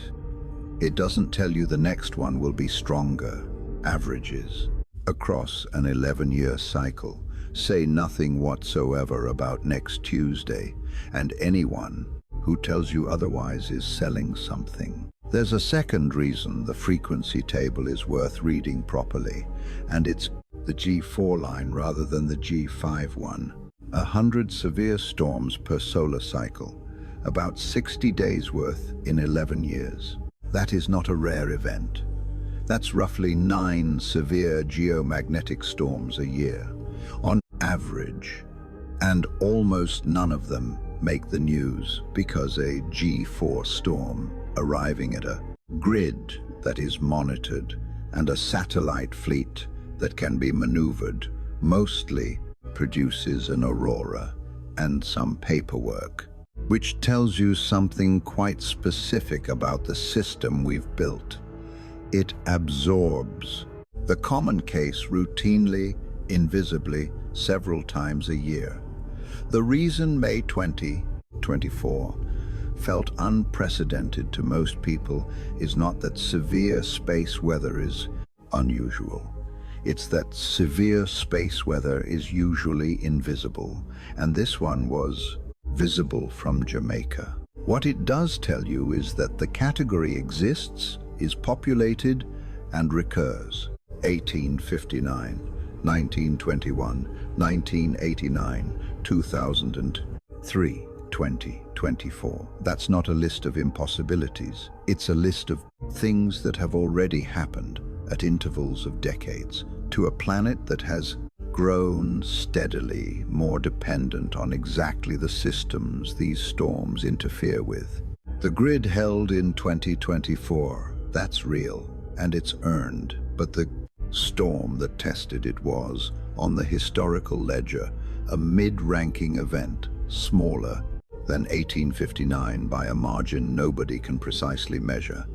It doesn't tell you the next one will be stronger. Averages across an 11-year cycle say nothing whatsoever about next Tuesday, and anyone who tells you otherwise is selling something. There's a second reason the frequency table is worth reading properly, and it's the G4 line rather than the G5 one. 100 severe storms per solar cycle, about 60 days worth in 11 years. That is not a rare event. That's roughly 9 severe geomagnetic storms a year, on average, and almost none of them make the news because a G4 storm arriving at a grid that is monitored and a satellite fleet that can be maneuvered mostly produces an aurora and some paperwork, which tells you something quite specific about the system we've built. It absorbs the common case routinely, invisibly, several times a year. The reason May 2024 felt unprecedented to most people is not that severe space weather is unusual. It's that severe space weather is usually invisible, and this one was visible from Jamaica. What it does tell you is that the category exists, is populated, and recurs. 1859, 1921, 1989, 2003, 2024. That's not a list of impossibilities. It's a list of things that have already happened at intervals of decades to a planet that has grown steadily more dependent on exactly the systems these storms interfere with. The grid held in 2024, that's real, and it's earned, but the storm that tested it was, on the historical ledger, a mid-ranking event, smaller than 1859 by a margin nobody can precisely measure,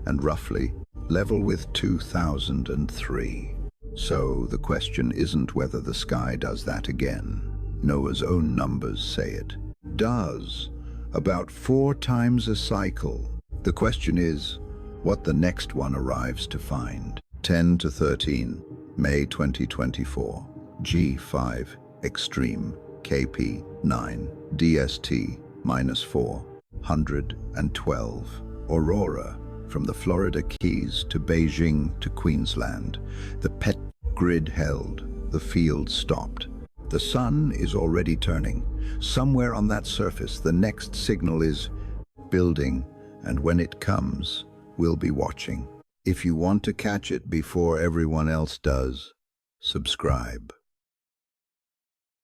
and roughly level with 2003. So the question isn't whether the sky does that again. NOAA's own numbers say it does, about 4 times a cycle. The question is what the next one arrives to find. 10 to 13, May 2024, G5, Extreme, KP 9, DST -4, 112, Aurora, from the Florida Keys to Beijing to Queensland. The pet grid held, the field stopped. The sun is already turning. Somewhere on that surface, the next signal is building, and when it comes, we'll be watching. If you want to catch it before everyone else does, subscribe.